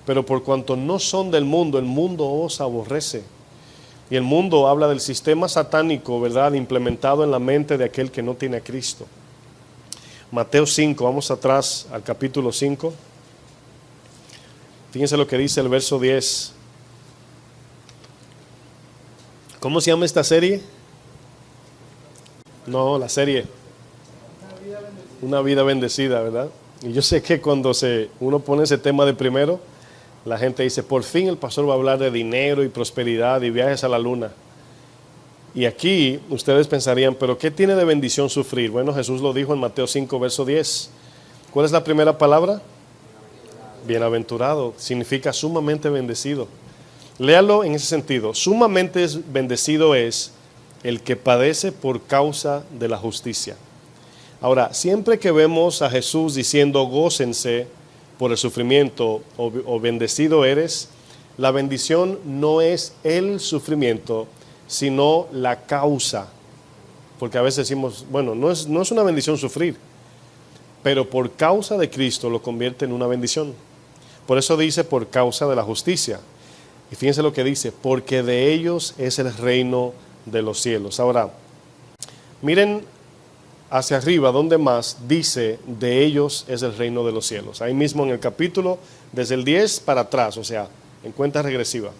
pero por cuanto no son del mundo, el mundo os aborrece. Y el mundo habla del sistema satánico, ¿verdad?, implementado en la mente de aquel que no tiene a Cristo. Mateo 5, vamos atrás al capítulo 5. Fíjense lo que dice el verso 10. ¿Cómo se llama esta serie? No, la serie Una vida bendecida, ¿verdad? Y yo sé que cuando uno pone ese tema de primero, la gente dice, por fin el pastor va a hablar de dinero y prosperidad y viajes a la luna. Y aquí ustedes pensarían, ¿pero qué tiene de bendición sufrir? Bueno, Jesús lo dijo en Mateo 5, verso 10. ¿Cuál es la primera palabra? Bienaventurado. Significa sumamente bendecido. Léalo en ese sentido. Sumamente bendecido es el que padece por causa de la justicia. Ahora, siempre que vemos a Jesús diciendo gócense por el sufrimiento o bendecido eres, la bendición no es el sufrimiento, sino la causa. Porque a veces decimos, bueno, no es una bendición sufrir, pero por causa de Cristo lo convierte en una bendición. Por eso dice por causa de la justicia. Y fíjense lo que dice, porque de ellos es el reino de los cielos. Ahora, miren hacia arriba, donde más dice, de ellos es el reino de los cielos. Ahí mismo en el capítulo, desde el 10 para atrás, o sea, en cuenta regresiva.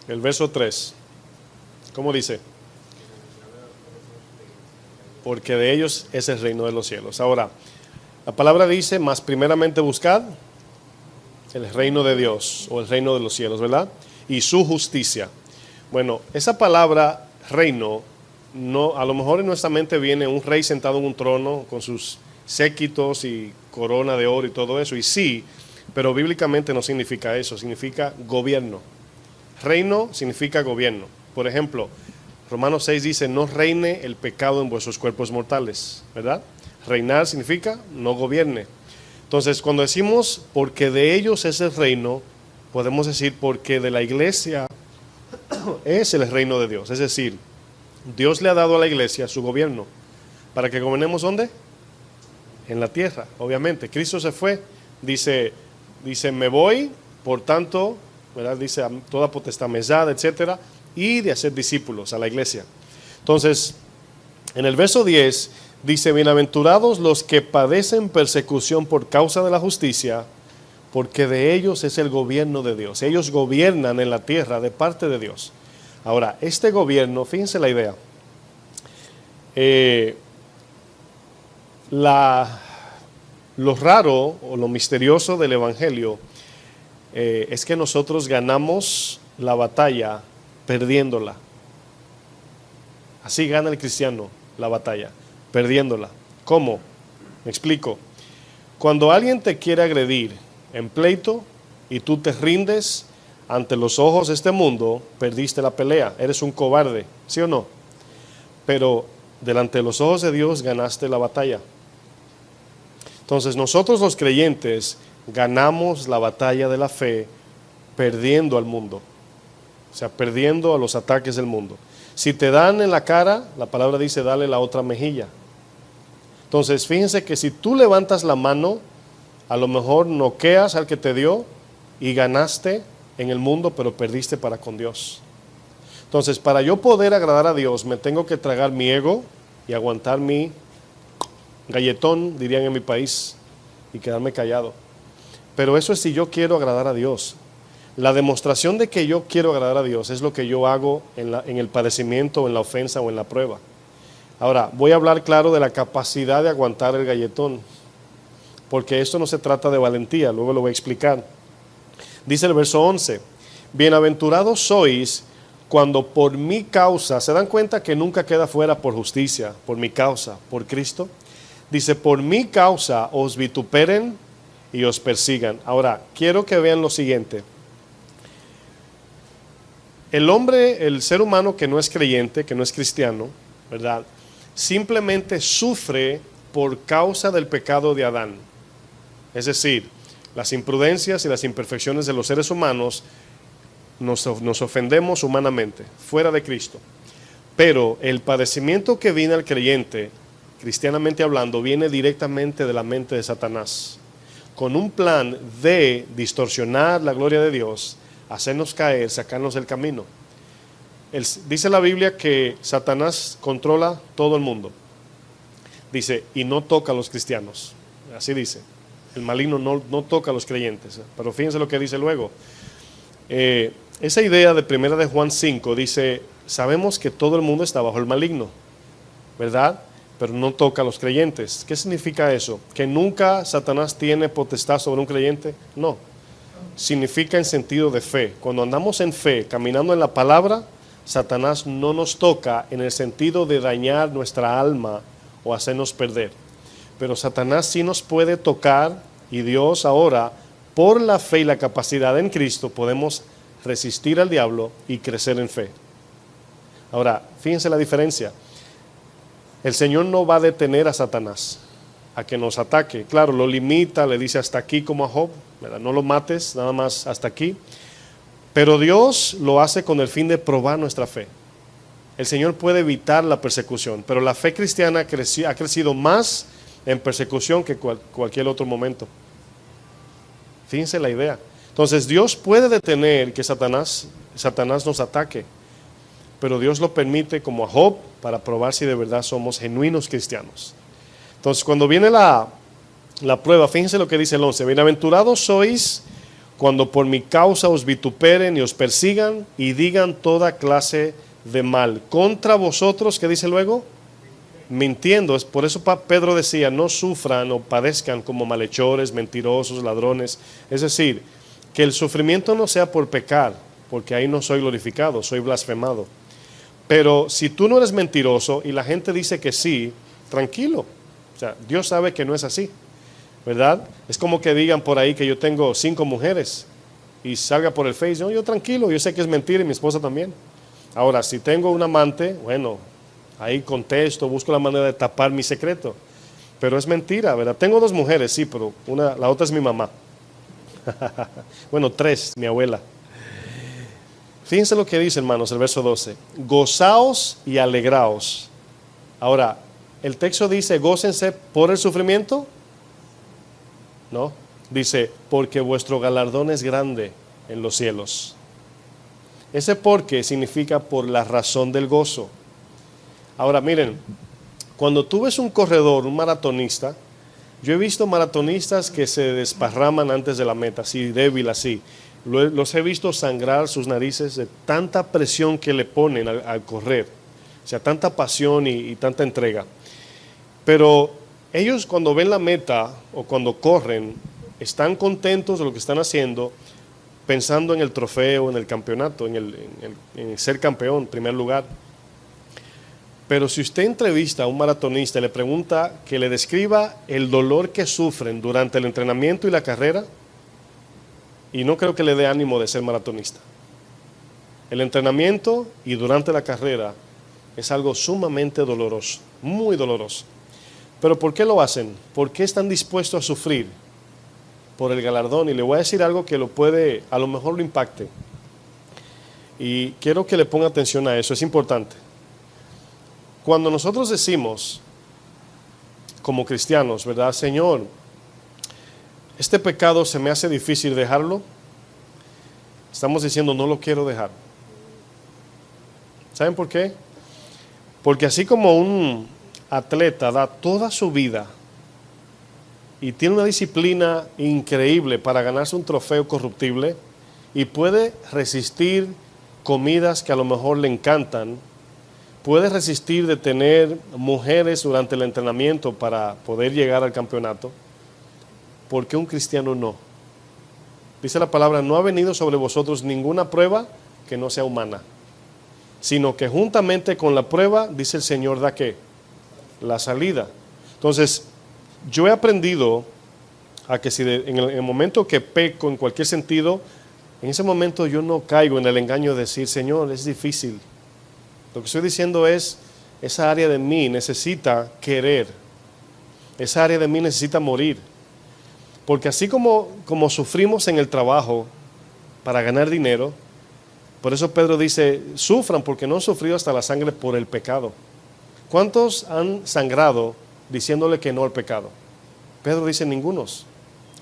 el verso 3. ¿Cómo dice? Porque de ellos es el reino de los cielos. Ahora, la palabra dice, más primeramente buscad el reino de Dios o el reino de los cielos, ¿verdad? Y su justicia. Bueno, esa palabra reino, no, a lo mejor en nuestra mente viene un rey sentado en un trono con sus séquitos y corona de oro y todo eso, y sí, pero bíblicamente no significa eso, significa gobierno. Reino significa gobierno. Por ejemplo, Romanos 6 dice, no reine el pecado en vuestros cuerpos mortales, ¿verdad? Reinar significa no gobierne. Entonces, cuando decimos porque de ellos es el reino, podemos decir porque de la iglesia es el reino de Dios. Es decir, Dios le ha dado a la iglesia su gobierno. ¿Para que gobernemos dónde? En la tierra, obviamente. Cristo se fue, dice me voy, por tanto, ¿verdad? Dice toda potestad me es dada, etcétera, y de hacer discípulos a la iglesia. Entonces, en el verso 10 dice, bienaventurados los que padecen persecución por causa de la justicia, porque de ellos es el gobierno de Dios. Ellos gobiernan en la tierra de parte de Dios. Ahora, este gobierno, fíjense la idea, lo raro o lo misterioso del Evangelio es que nosotros ganamos la batalla perdiéndola. Así gana el cristiano la batalla, perdiéndola. ¿Cómo? Me explico. Cuando alguien te quiere agredir en pleito y tú te rindes ante los ojos de este mundo, perdiste la pelea, eres un cobarde, ¿sí o no? Pero delante de los ojos de Dios ganaste la batalla. Entonces nosotros los creyentes ganamos la batalla de la fe perdiendo al mundo, o sea, perdiendo a los ataques del mundo. Si te dan en la cara, la palabra dice dale la otra mejilla. Entonces fíjense que si tú levantas la mano, a lo mejor noqueas al que te dio y ganaste en el mundo, pero perdiste para con Dios. Entonces, para yo poder agradar a Dios, me tengo que tragar mi ego y aguantar mi galletón, dirían en mi país, y quedarme callado. Pero eso es si yo quiero agradar a Dios. La demostración de que yo quiero agradar a Dios es lo que yo hago en el padecimiento, en la ofensa o en la prueba. Ahora, voy a hablar claro de la capacidad de aguantar el galletón, porque esto no se trata de valentía, luego lo voy a explicar. Dice el verso 11, bienaventurados sois cuando por mi causa, ¿se dan cuenta que nunca queda fuera por justicia, por mi causa, por Cristo? Dice, por mi causa os vituperen y os persigan. Ahora, quiero que vean lo siguiente. El hombre, el ser humano que no es creyente, que no es cristiano, ¿verdad? Simplemente sufre por causa del pecado de Adán. Es decir, las imprudencias y las imperfecciones de los seres humanos nos ofendemos humanamente, fuera de Cristo. Pero el padecimiento que viene al creyente, cristianamente hablando, viene directamente de la mente de Satanás, con un plan de distorsionar la gloria de Dios, hacernos caer, sacarnos del camino. Dice la Biblia que Satanás controla todo el mundo. Dice, y no toca a los cristianos. Así dice. El maligno no toca a los creyentes. Pero fíjense lo que dice luego. Esa idea de 1 de Juan 5 dice, sabemos que todo el mundo está bajo el maligno, ¿verdad? Pero no toca a los creyentes. ¿Qué significa eso? ¿Que nunca Satanás tiene potestad sobre un creyente? No. Significa en sentido de fe. Cuando andamos en fe, caminando en la palabra, Satanás no nos toca en el sentido de dañar nuestra alma o hacernos perder. Pero Satanás sí nos puede tocar, y Dios ahora, por la fe y la capacidad en Cristo, podemos resistir al diablo y crecer en fe. Ahora, fíjense la diferencia. El Señor no va a detener a Satanás a que nos ataque. Claro, lo limita, le dice hasta aquí como a Job, ¿verdad? No lo mates, nada más hasta aquí. Pero Dios lo hace con el fin de probar nuestra fe. El Señor puede evitar la persecución, pero la fe cristiana ha crecido más en persecución que cualquier otro momento. Fíjense la idea. Entonces Dios puede detener que Satanás nos ataque, pero Dios lo permite como a Job para probar si de verdad somos genuinos cristianos. Entonces cuando viene la prueba, fíjense lo que dice el 11, bienaventurados sois cuando por mi causa os vituperen y os persigan y digan toda clase de mal contra vosotros, ¿qué dice luego? Mintiendo. Es por eso Pedro decía, no sufran o padezcan como malhechores, mentirosos, ladrones. Es decir, que el sufrimiento no sea por pecar, porque ahí no soy glorificado, soy blasfemado. Pero si tú no eres mentiroso y la gente dice que sí, tranquilo. O sea, Dios sabe que no es así, ¿verdad? Es como que digan por ahí que yo tengo 5 mujeres y salga por el Face, no, yo tranquilo, yo sé que es mentira y mi esposa también. Ahora, si tengo un amante, bueno, ahí contesto, busco la manera de tapar mi secreto. Pero es mentira, ¿verdad? Tengo 2 mujeres, sí, pero la otra es mi mamá. Bueno, 3, mi abuela. Fíjense lo que dice, hermanos, el verso 12. Gozaos y alegraos. Ahora, ¿el texto dice gócense por el sufrimiento? No, dice porque vuestro galardón es grande en los cielos. Ese porque significa por la razón del gozo. Ahora miren, cuando tú ves un corredor, un maratonista, yo he visto maratonistas que se desparraman antes de la meta, así débil así. Los he visto sangrar sus narices de tanta presión que le ponen al correr. O sea, tanta pasión y tanta entrega. Pero ellos cuando ven la meta o cuando corren, están contentos de lo que están haciendo, pensando en el trofeo, en el campeonato, en el ser campeón, primer lugar. Pero si usted entrevista a un maratonista y le pregunta que le describa el dolor que sufren durante el entrenamiento y la carrera, y no creo que le dé ánimo de ser maratonista. El entrenamiento y durante la carrera es algo sumamente doloroso, muy doloroso. ¿Pero por qué lo hacen? ¿Por qué están dispuestos a sufrir? Por el galardón. Y le voy a decir algo que a lo mejor lo impacte. Y quiero que le ponga atención a eso, es importante. Cuando nosotros decimos, como cristianos, ¿verdad? Señor, este pecado se me hace difícil dejarlo. Estamos diciendo, no lo quiero dejar. ¿Saben por qué? Porque así como un atleta da toda su vida y tiene una disciplina increíble para ganarse un trofeo corruptible y puede resistir comidas que a lo mejor le encantan, puede resistir de tener mujeres durante el entrenamiento para poder llegar al campeonato, ¿por qué un cristiano no? Dice la palabra, no ha venido sobre vosotros ninguna prueba que no sea humana, sino que juntamente con la prueba, dice el Señor, ¿da qué? La salida. Entonces, yo he aprendido a que si en el momento que peco en cualquier sentido, en ese momento yo no caigo en el engaño de decir, Señor, es difícil. Lo que estoy diciendo es, esa área de mí necesita querer, esa área de mí necesita morir. Porque así como sufrimos en el trabajo para ganar dinero, por eso Pedro dice, sufran porque no han sufrido hasta la sangre por el pecado. ¿Cuántos han sangrado diciéndole que no al pecado? Pedro dice ningunos.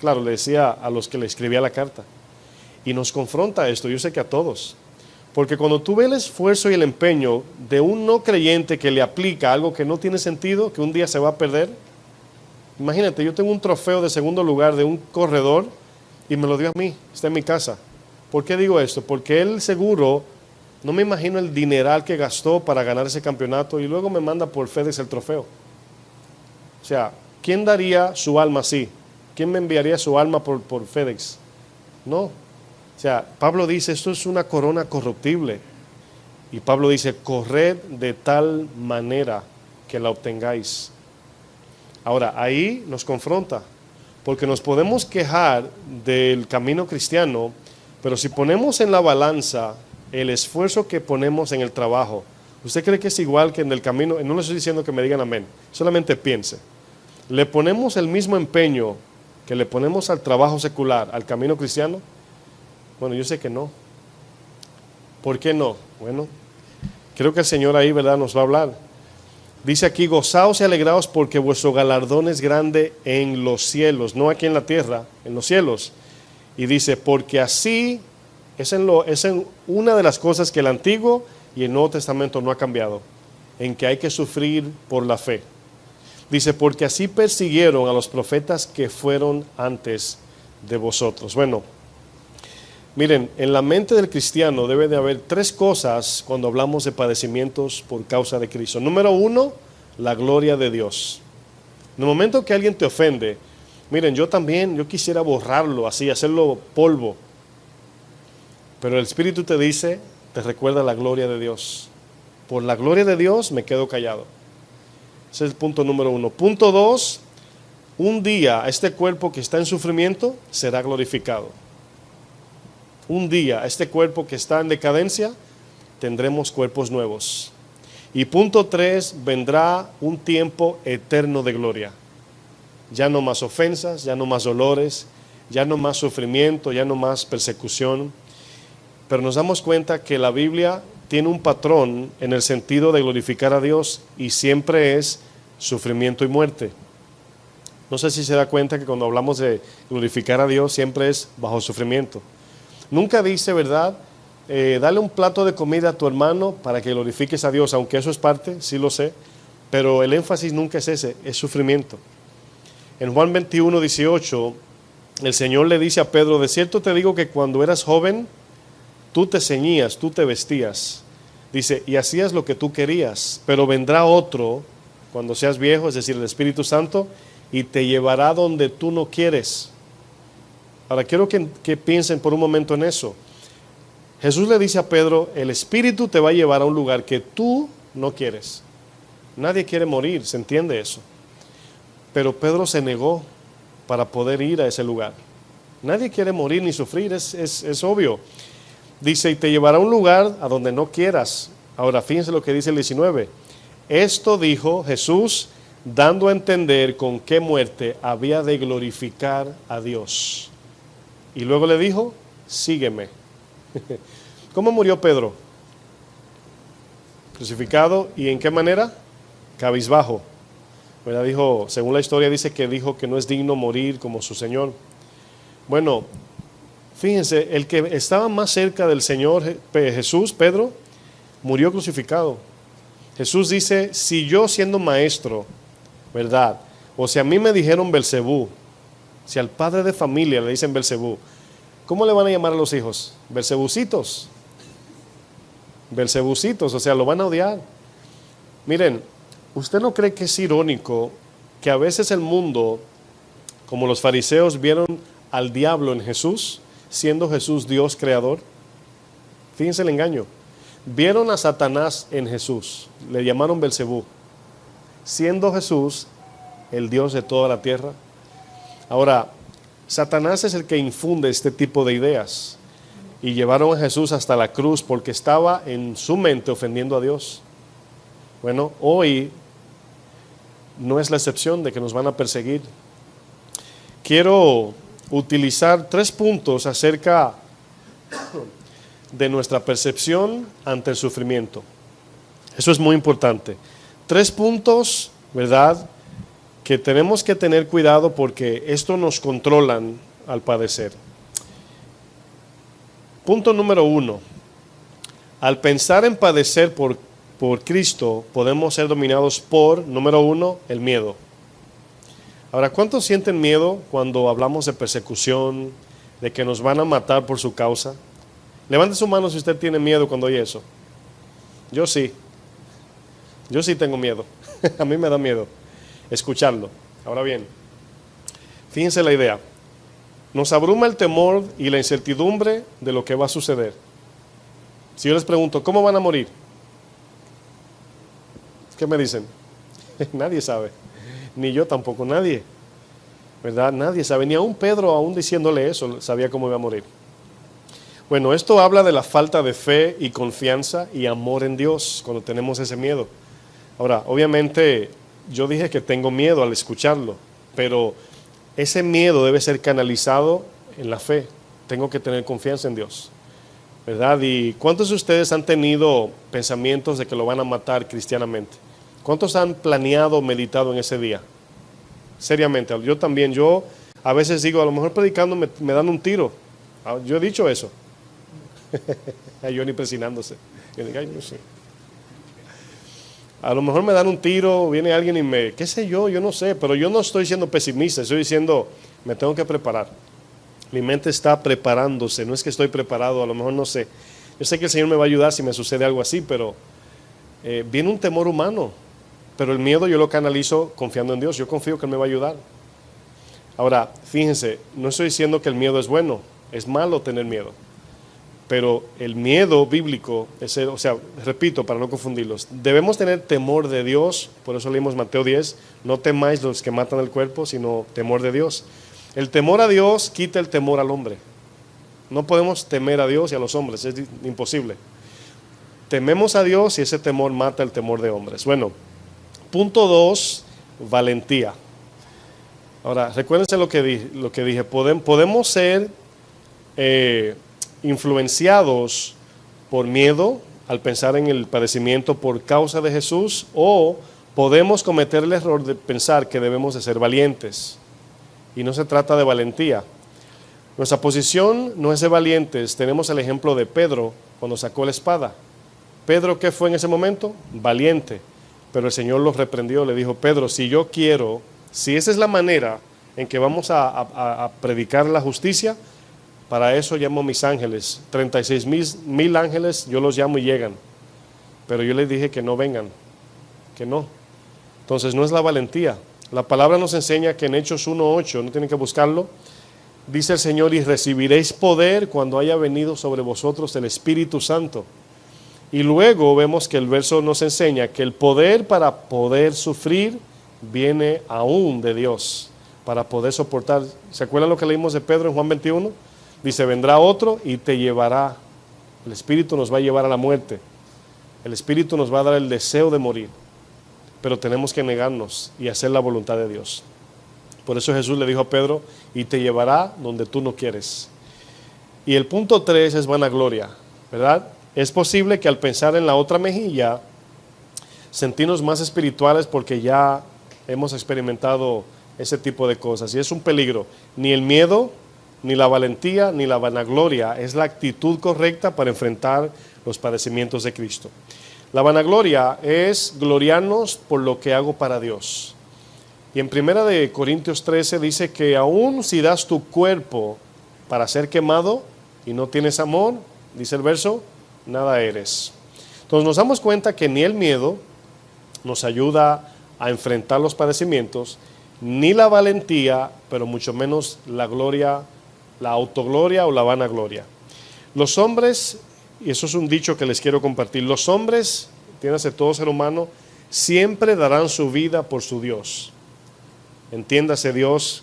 Claro, le decía a los que le escribía la carta. Y nos confronta esto, yo sé que a todos. Porque cuando tú ves el esfuerzo y el empeño de un no creyente que le aplica algo que no tiene sentido, que un día se va a perder. Imagínate, yo tengo un trofeo de segundo lugar de un corredor y me lo dio a mí, está en mi casa. ¿Por qué digo esto? Porque él seguro, no me imagino el dineral que gastó para ganar ese campeonato y luego me manda por FedEx el trofeo. O sea, ¿quién daría su alma así? ¿Quién me enviaría su alma por FedEx? No. O sea, Pablo dice, esto es una corona corruptible. Y Pablo dice, corred de tal manera que la obtengáis. Ahora, ahí nos confronta, porque nos podemos quejar del camino cristiano, pero si ponemos en la balanza el esfuerzo que ponemos en el trabajo, ¿usted cree que es igual que en el camino? No le estoy diciendo que me digan amén, solamente piense. ¿Le ponemos el mismo empeño que le ponemos al trabajo secular, al camino cristiano? Bueno, yo sé que no. ¿Por qué no? Bueno, creo que el Señor ahí, ¿verdad?, nos va a hablar. Dice aquí, gozaos y alegraos porque vuestro galardón es grande en los cielos, no aquí en la tierra, en los cielos. Y dice, porque así es en una de las cosas que el Antiguo y el Nuevo Testamento no ha cambiado, en que hay que sufrir por la fe. Dice, porque así persiguieron a los profetas que fueron antes de vosotros. Bueno, Miren, en la mente del cristiano debe de haber tres cosas cuando hablamos de padecimientos por causa de Cristo. Número uno, la gloria de Dios. En el momento que alguien te ofende, miren, yo quisiera borrarlo así, hacerlo polvo. Pero el Espíritu te dice, te recuerda la gloria de Dios. Por la gloria de Dios me quedo callado. Ese es el punto número uno. Punto dos, un día este cuerpo que está en sufrimiento será glorificado. Un día este cuerpo que está en decadencia tendremos cuerpos nuevos. Y punto tres, vendrá un tiempo eterno de gloria. Ya no más ofensas, ya no más dolores, ya no más sufrimiento, ya no más persecución. Pero nos damos cuenta que la Biblia tiene un patrón en el sentido de glorificar a Dios y siempre es sufrimiento y muerte. No sé si se da cuenta que cuando hablamos de glorificar a Dios siempre es bajo sufrimiento. Nunca dice, ¿verdad? Dale un plato de comida a tu hermano para que glorifiques a Dios, aunque eso es parte, sí lo sé, pero el énfasis nunca es ese, es sufrimiento. En Juan 21, 18, el Señor le dice a Pedro, de cierto te digo que cuando eras joven, tú te ceñías, tú te vestías, dice, y hacías lo que tú querías, pero vendrá otro cuando seas viejo, es decir, el Espíritu Santo, y te llevará donde tú no quieres. Ahora quiero que piensen por un momento en eso. Jesús le dice a Pedro, el Espíritu te va a llevar a un lugar que tú no quieres. Nadie quiere morir, ¿se entiende eso? Pero Pedro se negó para poder ir a ese lugar. Nadie quiere morir ni sufrir, es obvio. Dice, y te llevará a un lugar a donde no quieras. Ahora, fíjense lo que dice el 19. Esto dijo Jesús, dando a entender con qué muerte había de glorificar a Dios. Y luego le dijo, sígueme. ¿Cómo murió Pedro? Crucificado, ¿y en qué manera? Cabizbajo. ¿Verdad? Dijo, según la historia dice que dijo que no es digno morir como su Señor. Bueno, fíjense, el que estaba más cerca del Señor Jesús, Pedro, murió crucificado. Jesús dice, si yo siendo maestro, ¿verdad? O si a mí me dijeron Belcebú, si al padre de familia le dicen Belcebú, ¿cómo le van a llamar a los hijos? Belcebucitos. Belcebucitos, o sea, lo van a odiar. Miren, ¿usted no cree que es irónico que a veces el mundo, como los fariseos, vieron al diablo en Jesús, siendo Jesús Dios creador? Fíjense el engaño. Vieron a Satanás en Jesús, le llamaron Belcebú, siendo Jesús el Dios de toda la tierra. Ahora, Satanás es el que infunde este tipo de ideas y llevaron a Jesús hasta la cruz porque estaba en su mente ofendiendo a Dios. Bueno, hoy no es la excepción de que nos van a perseguir. Quiero utilizar 3 puntos acerca de nuestra percepción ante el sufrimiento. Eso es muy importante. 3 puntos, ¿verdad?, que tenemos que tener cuidado porque esto nos controlan al padecer. Punto número 1. Al pensar en padecer por Cristo, podemos ser dominados por, número 1, el miedo. Ahora, ¿cuántos sienten miedo cuando hablamos de persecución, de que nos van a matar por su causa? Levante su mano si usted tiene miedo cuando oye eso. Yo sí tengo miedo. A mí me da miedo escucharlo. Ahora bien, fíjense la idea. Nos abruma el temor y la incertidumbre de lo que va a suceder. Si yo les pregunto, ¿cómo van a morir? ¿Qué me dicen? Nadie sabe. Ni yo tampoco, nadie. ¿Verdad? Nadie sabe. Ni aún Pedro, aún diciéndole eso, sabía cómo iba a morir. Bueno, esto habla de la falta de fe y confianza y amor en Dios cuando tenemos ese miedo. Ahora, obviamente, yo dije que tengo miedo al escucharlo, pero ese miedo debe ser canalizado en la fe. Tengo que tener confianza en Dios, ¿verdad? ¿Y cuántos de ustedes han tenido pensamientos de que lo van a matar cristianamente? ¿Cuántos han planeado, meditado en ese día? Seriamente, yo también, yo a veces digo, a lo mejor predicando me dan un tiro. Yo he dicho eso. A Johnny presinándose. Yo digo, ay, no sé. A lo mejor me dan un tiro, viene alguien y me, qué sé yo no sé, pero yo no estoy siendo pesimista, estoy diciendo, me tengo que preparar. Mi mente está preparándose, no es que estoy preparado, a lo mejor no sé. Yo sé que el Señor me va a ayudar si me sucede algo así, pero viene un temor humano. Pero el miedo yo lo canalizo confiando en Dios, yo confío que Él me va a ayudar. Ahora, fíjense, no estoy diciendo que el miedo es bueno, es malo tener miedo. Pero el miedo bíblico, repito para no confundirlos, debemos tener temor de Dios, por eso leímos Mateo 10, no temáis los que matan el cuerpo, sino temor de Dios. El temor a Dios quita el temor al hombre. No podemos temer a Dios y a los hombres, es imposible. Tememos a Dios y ese temor mata el temor de hombres. Bueno, punto 2, valentía. Ahora, recuérdense lo que dije, podemos ser influenciados por miedo al pensar en el padecimiento por causa de Jesús, o podemos cometer el error de pensar que debemos de ser valientes, y no se trata de valentía. Nuestra posición no es de valientes. Tenemos el ejemplo de Pedro cuando sacó la espada. Pedro, ¿qué fue en ese momento? Valiente, pero el Señor lo reprendió, le dijo: Pedro, si esa es la manera en que vamos a predicar la justicia, para eso llamo a mis ángeles, 36,000 ángeles, yo los llamo y llegan. Pero yo les dije que no vengan, que no. Entonces no es la valentía. La palabra nos enseña que en Hechos 1:8, no tienen que buscarlo, dice el Señor: y recibiréis poder cuando haya venido sobre vosotros el Espíritu Santo. Y luego vemos que el verso nos enseña que el poder para poder sufrir viene aún de Dios, para poder soportar. ¿Se acuerdan lo que leímos de Pedro en Juan 21? Dice: vendrá otro y te llevará. El Espíritu nos va a llevar a la muerte. El Espíritu nos va a dar el deseo de morir. Pero tenemos que negarnos y hacer la voluntad de Dios. Por eso Jesús le dijo a Pedro: y te llevará donde tú no quieres. Y el punto 3 es vanagloria, ¿verdad? Es posible que al pensar en la otra mejilla, sentirnos más espirituales porque ya hemos experimentado ese tipo de cosas. Y es un peligro. Ni el miedo, ni la valentía, ni la vanagloria es la actitud correcta para enfrentar los padecimientos de Cristo. La vanagloria es gloriarnos por lo que hago para Dios. Y en 1 Corintios 13 dice que aún si das tu cuerpo para ser quemado y no tienes amor, dice el verso, nada eres. Entonces nos damos cuenta que ni el miedo nos ayuda a enfrentar los padecimientos, ni la valentía, pero mucho menos la gloria, la autogloria o la vanagloria. Los hombres, y eso es un dicho que les quiero compartir, los hombres, entiéndase todo ser humano, siempre darán su vida por su Dios. Entiéndase Dios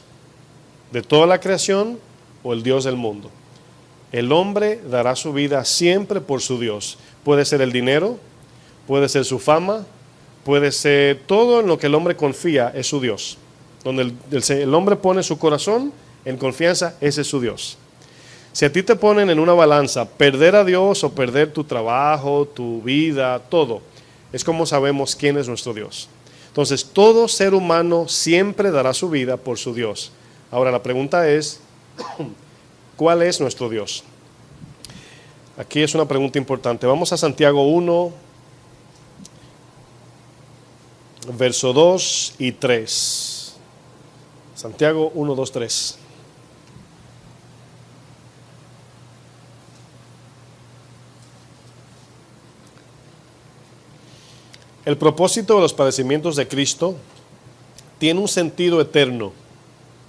de toda la creación o el Dios del mundo. El hombre dará su vida siempre por su Dios. Puede ser el dinero, puede ser su fama, puede ser todo en lo que el hombre confía, es su Dios. Donde el hombre pone su corazón en confianza, ese es su Dios. Si a ti te ponen en una balanza perder a Dios o perder tu trabajo, tu vida, todo, es como sabemos quién es nuestro Dios. Entonces todo ser humano siempre dará su vida por su Dios. Ahora la pregunta es, ¿cuál es nuestro Dios? Aquí es una pregunta importante. Vamos a Santiago 1, verso 2 y 3. Santiago 1, 2, 3. El propósito de los padecimientos de Cristo tiene un sentido eterno.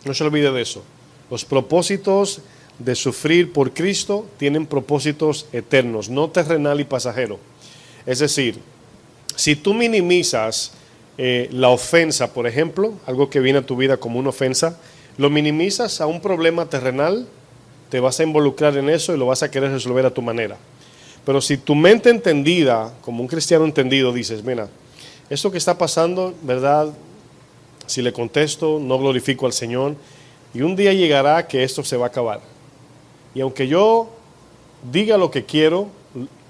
No se olvide de eso. Los propósitos de sufrir por Cristo tienen propósitos eternos, no terrenal y pasajero. Es decir, si tú minimizas la ofensa, por ejemplo, algo que viene a tu vida como una ofensa, lo minimizas a un problema terrenal, te vas a involucrar en eso y lo vas a querer resolver a tu manera. Pero si tu mente entendida, como un cristiano entendido, dices, mira, esto que está pasando, ¿verdad? Si le contesto, no glorifico al Señor, y un día llegará que esto se va a acabar. Y aunque yo diga lo que quiero,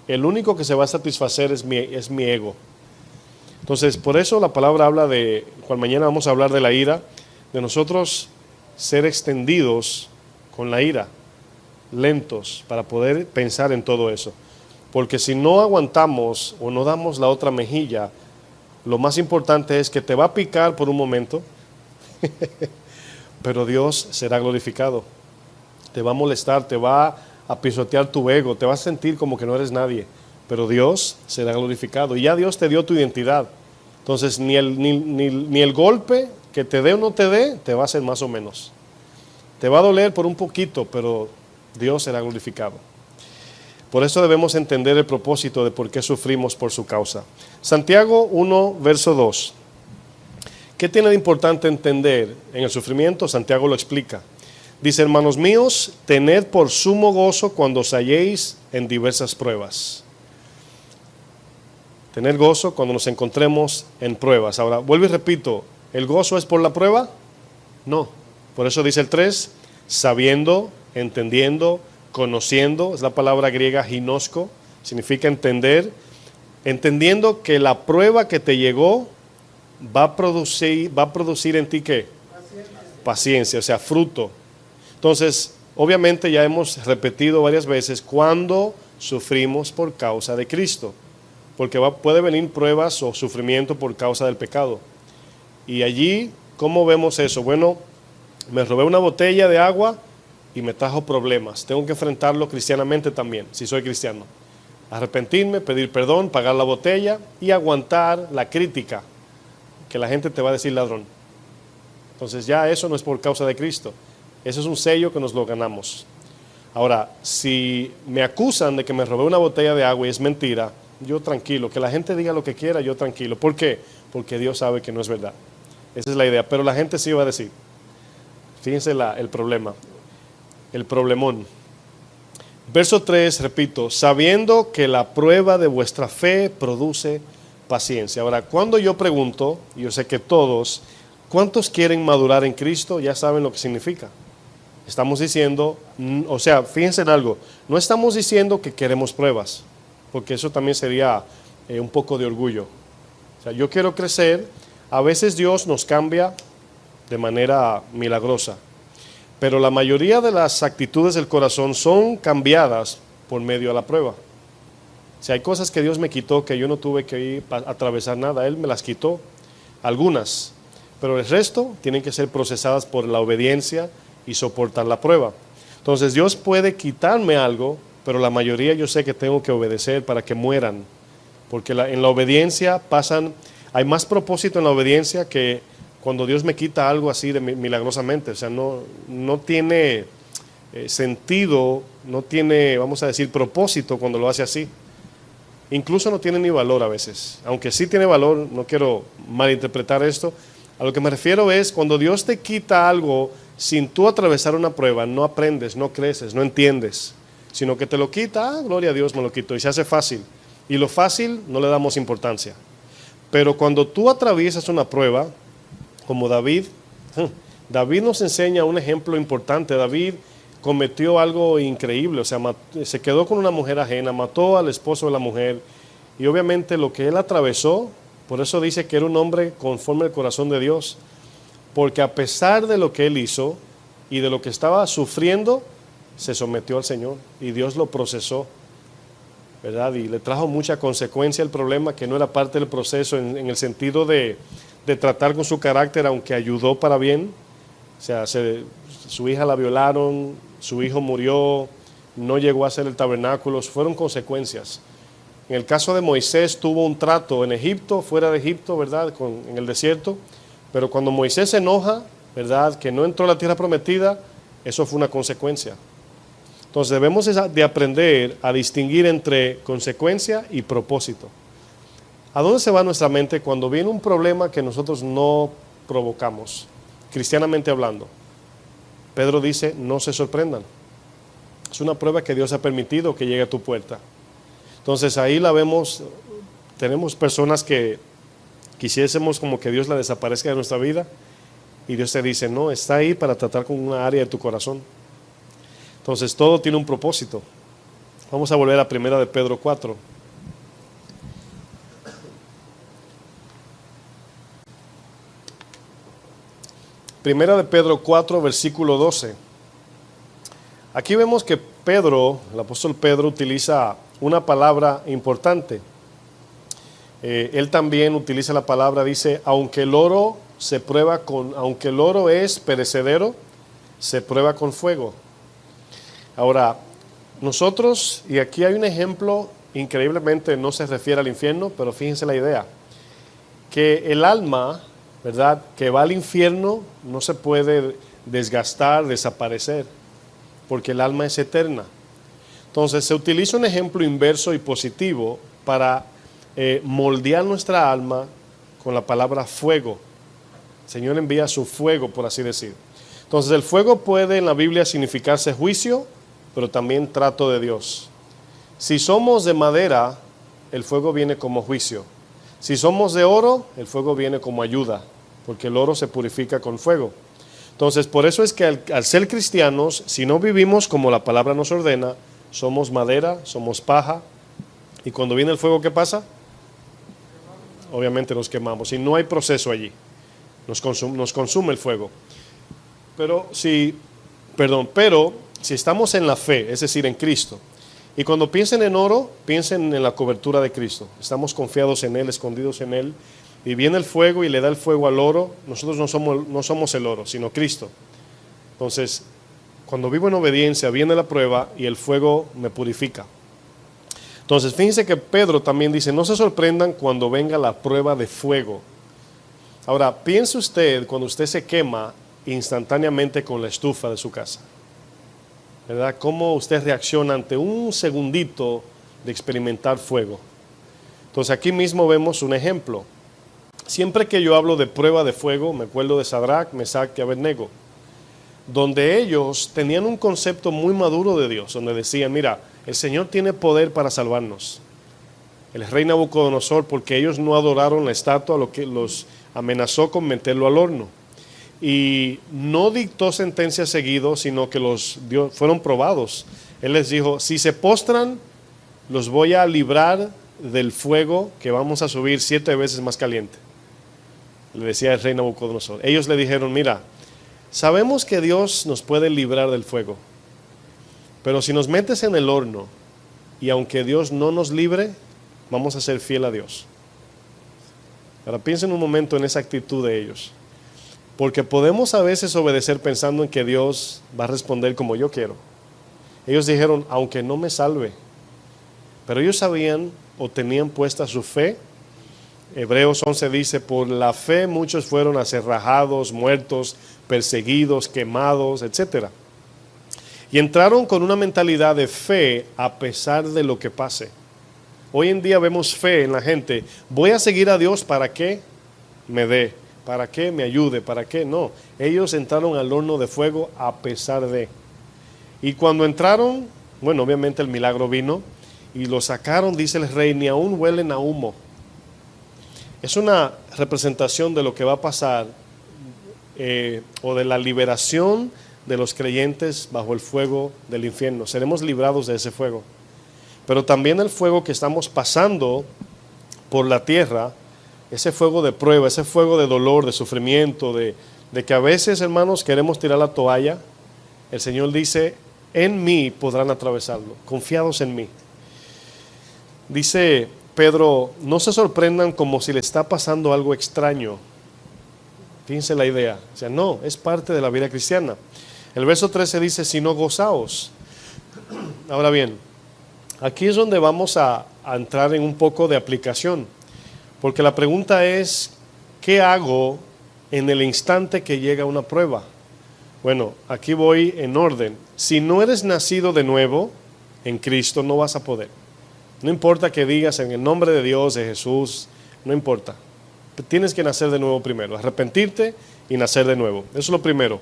el único que se va a satisfacer es mi ego. Entonces, por eso la palabra habla de, cual mañana vamos a hablar de la ira, de nosotros ser extendidos con la ira, lentos, para poder pensar en todo eso. Porque si no aguantamos o no damos la otra mejilla, lo más importante es que te va a picar por un momento, pero Dios será glorificado. te va a molestar, te va a pisotear tu ego, te vas a sentir como que no eres nadie, pero Dios será glorificado y ya Dios te dio tu identidad. Entonces ni el golpe que te dé o no te dé, te va a hacer más o menos. Te va a doler por un poquito, pero Dios será glorificado. Por eso debemos entender el propósito de por qué sufrimos por su causa. Santiago 1, verso 2. ¿Qué tiene de importante entender en el sufrimiento? Santiago lo explica. Dice, hermanos míos, tened por sumo gozo cuando os halléis en diversas pruebas. Tener gozo cuando nos encontremos en pruebas. Ahora, vuelvo y repito, ¿el gozo es por la prueba? No. Por eso dice el 3, sabiendo, entendiendo, conociendo, es la palabra griega ginosko, significa entender, entendiendo que la prueba que te llegó va a producir en ti ¿qué? Paciencia, o sea, fruto. Entonces, obviamente ya hemos repetido varias veces cuando sufrimos por causa de Cristo, porque puede venir pruebas o sufrimiento por causa del pecado. Y allí, ¿cómo vemos eso? Bueno, me robé una botella de agua y me trajo problemas. Tengo que enfrentarlo cristianamente también, si soy cristiano. Arrepentirme, pedir perdón, pagar la botella y aguantar la crítica que la gente te va a decir ladrón. Entonces ya eso no es por causa de Cristo. Eso es un sello que nos lo ganamos. Ahora, si me acusan de que me robé una botella de agua y es mentira, yo tranquilo. Que la gente diga lo que quiera, yo tranquilo. ¿Por qué? Porque Dios sabe que no es verdad. Esa es la idea. Pero la gente sí va a decir. Fíjense el problema. El problemón. Verso 3, repito, sabiendo que la prueba de vuestra fe produce paciencia. Ahora, cuando yo pregunto, yo sé que todos, ¿cuántos quieren madurar en Cristo? Ya saben lo que significa. Estamos diciendo, o sea, fíjense en algo, no estamos diciendo que queremos pruebas, porque eso también sería un poco de orgullo. O sea, yo quiero crecer, a veces Dios nos cambia de manera milagrosa, pero la mayoría de las actitudes del corazón son cambiadas por medio de la prueba. O sea, hay cosas que Dios me quitó que yo no tuve que ir a atravesar nada, Él me las quitó, algunas, pero el resto tienen que ser procesadas por la obediencia y soportar la prueba. Entonces Dios puede quitarme algo, pero la mayoría yo sé que tengo que obedecer para que mueran, porque en la obediencia hay más propósito en la obediencia que cuando Dios me quita algo así milagrosamente. O sea, no tiene sentido, no tiene, vamos a decir, propósito cuando lo hace así. Incluso no tiene ni valor a veces, aunque sí tiene valor, no quiero malinterpretar esto. A lo que me refiero es cuando Dios te quita algo sin tú atravesar una prueba, no aprendes, no creces, no entiendes, sino que te lo quita, gloria a Dios me lo quitó, y se hace fácil. Y lo fácil no le damos importancia. Pero cuando tú atraviesas una prueba, como David nos enseña un ejemplo importante. David cometió algo increíble, o sea, se quedó con una mujer ajena, mató al esposo de la mujer, y obviamente lo que él atravesó, por eso dice que era un hombre conforme al corazón de Dios, porque a pesar de lo que él hizo y de lo que estaba sufriendo, se sometió al Señor y Dios lo procesó, ¿verdad? Y le trajo mucha consecuencia el problema, que no era parte del proceso en el sentido de tratar con su carácter, aunque ayudó para bien. O sea, su hija la violaron, su hijo murió, no llegó a hacer el tabernáculo, fueron consecuencias. En el caso de Moisés tuvo un trato en Egipto, fuera de Egipto, ¿verdad? En el desierto. Pero cuando Moisés se enoja, ¿verdad? Que no entró a la tierra prometida, eso fue una consecuencia. Entonces debemos de aprender a distinguir entre consecuencia y propósito. ¿A dónde se va nuestra mente cuando viene un problema que nosotros no provocamos? Cristianamente hablando. Pedro dice, no se sorprendan. Es una prueba que Dios ha permitido que llegue a tu puerta. Entonces ahí la vemos, tenemos personas que quisiésemos como que Dios la desaparezca de nuestra vida, y Dios te dice, no, está ahí para tratar con una área de tu corazón. Entonces todo tiene un propósito. Vamos a volver a 1 de Pedro 4. Primera de Pedro 4, versículo 12. Aquí vemos que Pedro, el apóstol Pedro, utiliza una palabra importante. Él también utiliza la palabra, dice, aunque el oro es perecedero, se prueba con fuego. Ahora, nosotros, y aquí hay un ejemplo, increíblemente no se refiere al infierno, pero fíjense la idea, que el alma, ¿verdad?, que va al infierno no se puede desgastar, desaparecer, porque el alma es eterna. Entonces se utiliza un ejemplo inverso y positivo para moldear nuestra alma con la palabra fuego. El Señor envía su fuego, por así decir. Entonces el fuego puede en la Biblia significarse juicio, pero también trato de Dios. Si somos de madera, el fuego viene como juicio. Si somos de oro, el fuego viene como ayuda, porque el oro se purifica con fuego. Entonces, por eso es que al ser cristianos, si no vivimos como la palabra nos ordena, somos madera, somos paja, y cuando viene el fuego, ¿qué pasa? Obviamente nos quemamos, y no hay proceso allí, nos consume el fuego. Pero si estamos en la fe, es decir, en Cristo, y cuando piensen en oro, piensen en la cobertura de Cristo. Estamos confiados en Él, escondidos en Él, y viene el fuego y le da el fuego al oro. Nosotros no somos el oro, sino Cristo. Entonces, cuando vivo en obediencia, viene la prueba y el fuego me purifica. Entonces, fíjense que Pedro también dice, no se sorprendan cuando venga la prueba de fuego. Ahora, piense usted cuando usted se quema instantáneamente con la estufa de su casa, ¿verdad? ¿Cómo usted reacciona ante un segundito de experimentar fuego? Entonces aquí mismo vemos un ejemplo. Siempre que yo hablo de prueba de fuego, me acuerdo de Sadrach, Mesach y Abednego, donde ellos tenían un concepto muy maduro de Dios, donde decían, mira, el Señor tiene poder para salvarnos. El rey Nabucodonosor, porque ellos no adoraron la estatua, lo que los amenazó con meterlo al horno. Y no dictó sentencia seguido, sino que fueron probados. Él les dijo, si se postran, los voy a librar del fuego que vamos a subir 7 veces más caliente. Le decía el rey Nabucodonosor. Ellos le dijeron, mira, sabemos que Dios nos puede librar del fuego, pero si nos metes en el horno y aunque Dios no nos libre, vamos a ser fiel a Dios. Ahora piensen un momento en esa actitud de ellos. Porque podemos a veces obedecer pensando en que Dios va a responder como yo quiero. Ellos dijeron, aunque no me salve. Pero ellos sabían o tenían puesta su fe. Hebreos 11 dice, por la fe muchos fueron aserrajados, muertos, perseguidos, quemados, etc. Y entraron con una mentalidad de fe a pesar de lo que pase. Hoy en día vemos fe en la gente. Voy a seguir a Dios para que me dé. ¿Para qué me ayude? ¿Para qué? No, ellos entraron al horno de fuego a pesar de. Y cuando entraron, bueno, obviamente el milagro vino y lo sacaron, dice el rey, ni aún huelen a humo. Es una representación de lo que va a pasar o de la liberación de los creyentes bajo el fuego del infierno. Seremos librados de ese fuego. Pero también el fuego que estamos pasando por la tierra, ese fuego de prueba, ese fuego de dolor, de sufrimiento, de que a veces, hermanos, queremos tirar la toalla. El Señor dice, en mí podrán atravesarlo, confiados en mí. Dice Pedro, no se sorprendan como si le está pasando algo extraño. Fíjense la idea. O sea, no, es parte de la vida cristiana. El verso 13 dice, sino gozaos. Ahora bien, aquí es donde vamos a entrar en un poco de aplicación. Porque la pregunta es, ¿qué hago en el instante que llega una prueba? Bueno, aquí voy en orden. Si no eres nacido de nuevo en Cristo, no vas a poder. No importa que digas en el nombre de Dios, de Jesús, no importa. Tienes que nacer de nuevo primero, arrepentirte y nacer de nuevo. Eso es lo primero.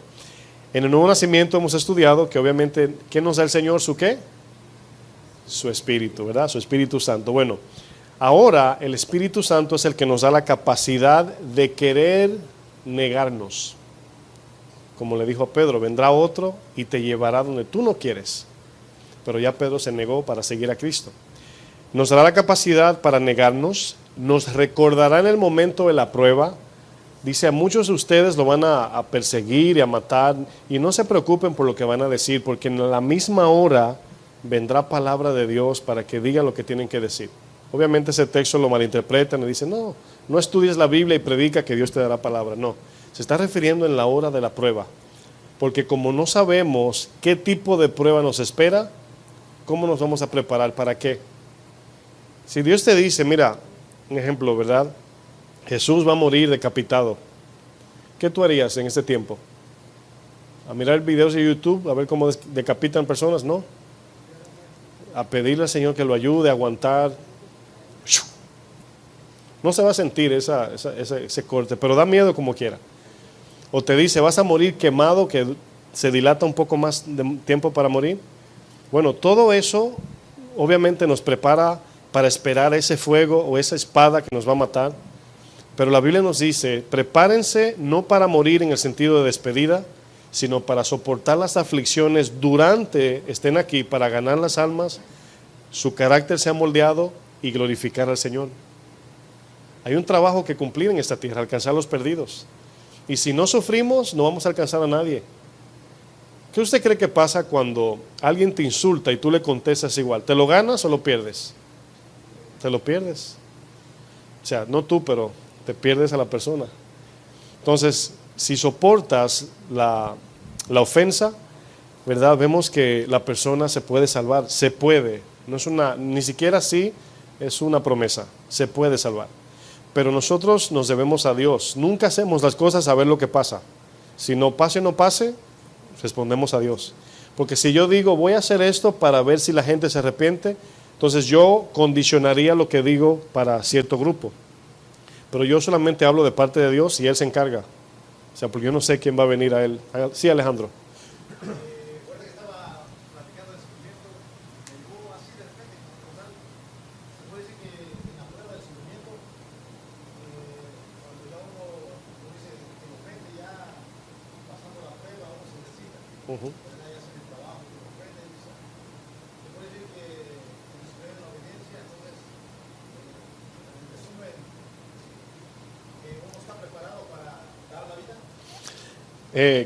En el nuevo nacimiento hemos estudiado que obviamente, ¿qué nos da el Señor? ¿Su qué? Su Espíritu, ¿verdad? Su Espíritu Santo. Bueno, ahora el Espíritu Santo es el que nos da la capacidad de querer negarnos. Como le dijo a Pedro, vendrá otro y te llevará donde tú no quieres. Pero ya Pedro se negó para seguir a Cristo. Nos dará la capacidad para negarnos, nos recordará en el momento de la prueba. Dice, a muchos de ustedes lo van a perseguir y a matar, y no se preocupen por lo que van a decir, porque en la misma hora vendrá palabra de Dios para que digan lo que tienen que decir. Obviamente ese texto lo malinterpretan y dicen, no estudies la Biblia y predica que Dios te dará palabra. No, se está refiriendo en la hora de la prueba. Porque como no sabemos qué tipo de prueba nos espera, ¿cómo nos vamos a preparar? ¿Para qué? Si Dios te dice, mira, un ejemplo, ¿verdad? Jesús va a morir decapitado. ¿Qué tú harías en este tiempo? ¿A mirar videos de YouTube, a ver cómo decapitan personas? No. A pedirle al Señor que lo ayude a aguantar. No se va a sentir ese corte, pero da miedo como quiera. O te dice, vas a morir quemado, que se dilata un poco más de tiempo para morir. Bueno, todo eso obviamente nos prepara para esperar ese fuego o esa espada que nos va a matar. Pero la Biblia nos dice, prepárense no para morir en el sentido de despedida, sino para soportar las aflicciones durante estén aquí, para ganar las almas, su carácter sea moldeado y glorificar al Señor. Hay un trabajo que cumplir en esta tierra, alcanzar los perdidos. Y si no sufrimos, no vamos a alcanzar a nadie. ¿Qué usted cree que pasa cuando alguien te insulta y tú le contestas igual? ¿Te lo ganas o lo pierdes? Te lo pierdes. O sea, no tú, pero te pierdes a la persona. Entonces, si soportas la ofensa, ¿verdad? Vemos que la persona se puede salvar, se puede. No es ni siquiera así, es una promesa, se puede salvar. Pero nosotros nos debemos a Dios. Nunca hacemos las cosas a ver lo que pasa. Si no pase o no pase, respondemos a Dios. Porque si yo digo, voy a hacer esto para ver si la gente se arrepiente, entonces yo condicionaría lo que digo para cierto grupo. Pero yo solamente hablo de parte de Dios y Él se encarga. O sea, porque yo no sé quién va a venir a Él. Sí, Alejandro. Uh-huh.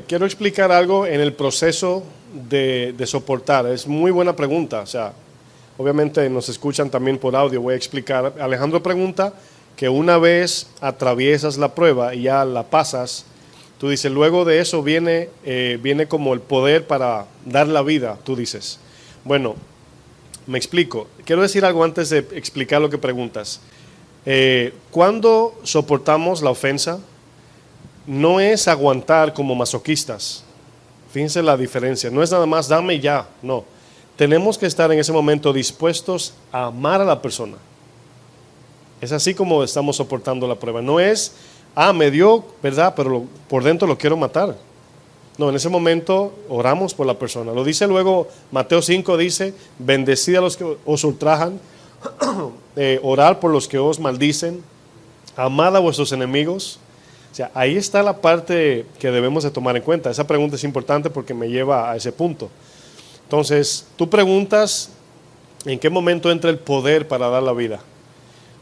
Quiero explicar algo en el proceso de soportar. Es muy buena pregunta. O sea, obviamente nos escuchan también por audio. Voy a explicar. Alejandro pregunta que una vez atraviesas la prueba y ya la pasas, tú dices, luego de eso viene como el poder para dar la vida, tú dices. Bueno, me explico. Quiero decir algo antes de explicar lo que preguntas. Cuando soportamos la ofensa, no es aguantar como masoquistas. Fíjense la diferencia. No es nada más dame ya, no. Tenemos que estar en ese momento dispuestos a amar a la persona. Es así como estamos soportando la prueba. No es, me dio, ¿verdad? Pero por dentro lo quiero matar. No, en ese momento oramos por la persona. Lo dice luego Mateo 5, dice, bendecid a los que os ultrajan, orar por los que os maldicen, amad a vuestros enemigos. O sea, ahí está la parte que debemos de tomar en cuenta. Esa pregunta es importante porque me lleva a ese punto. Entonces, tú preguntas, ¿en qué momento entra el poder para dar la vida?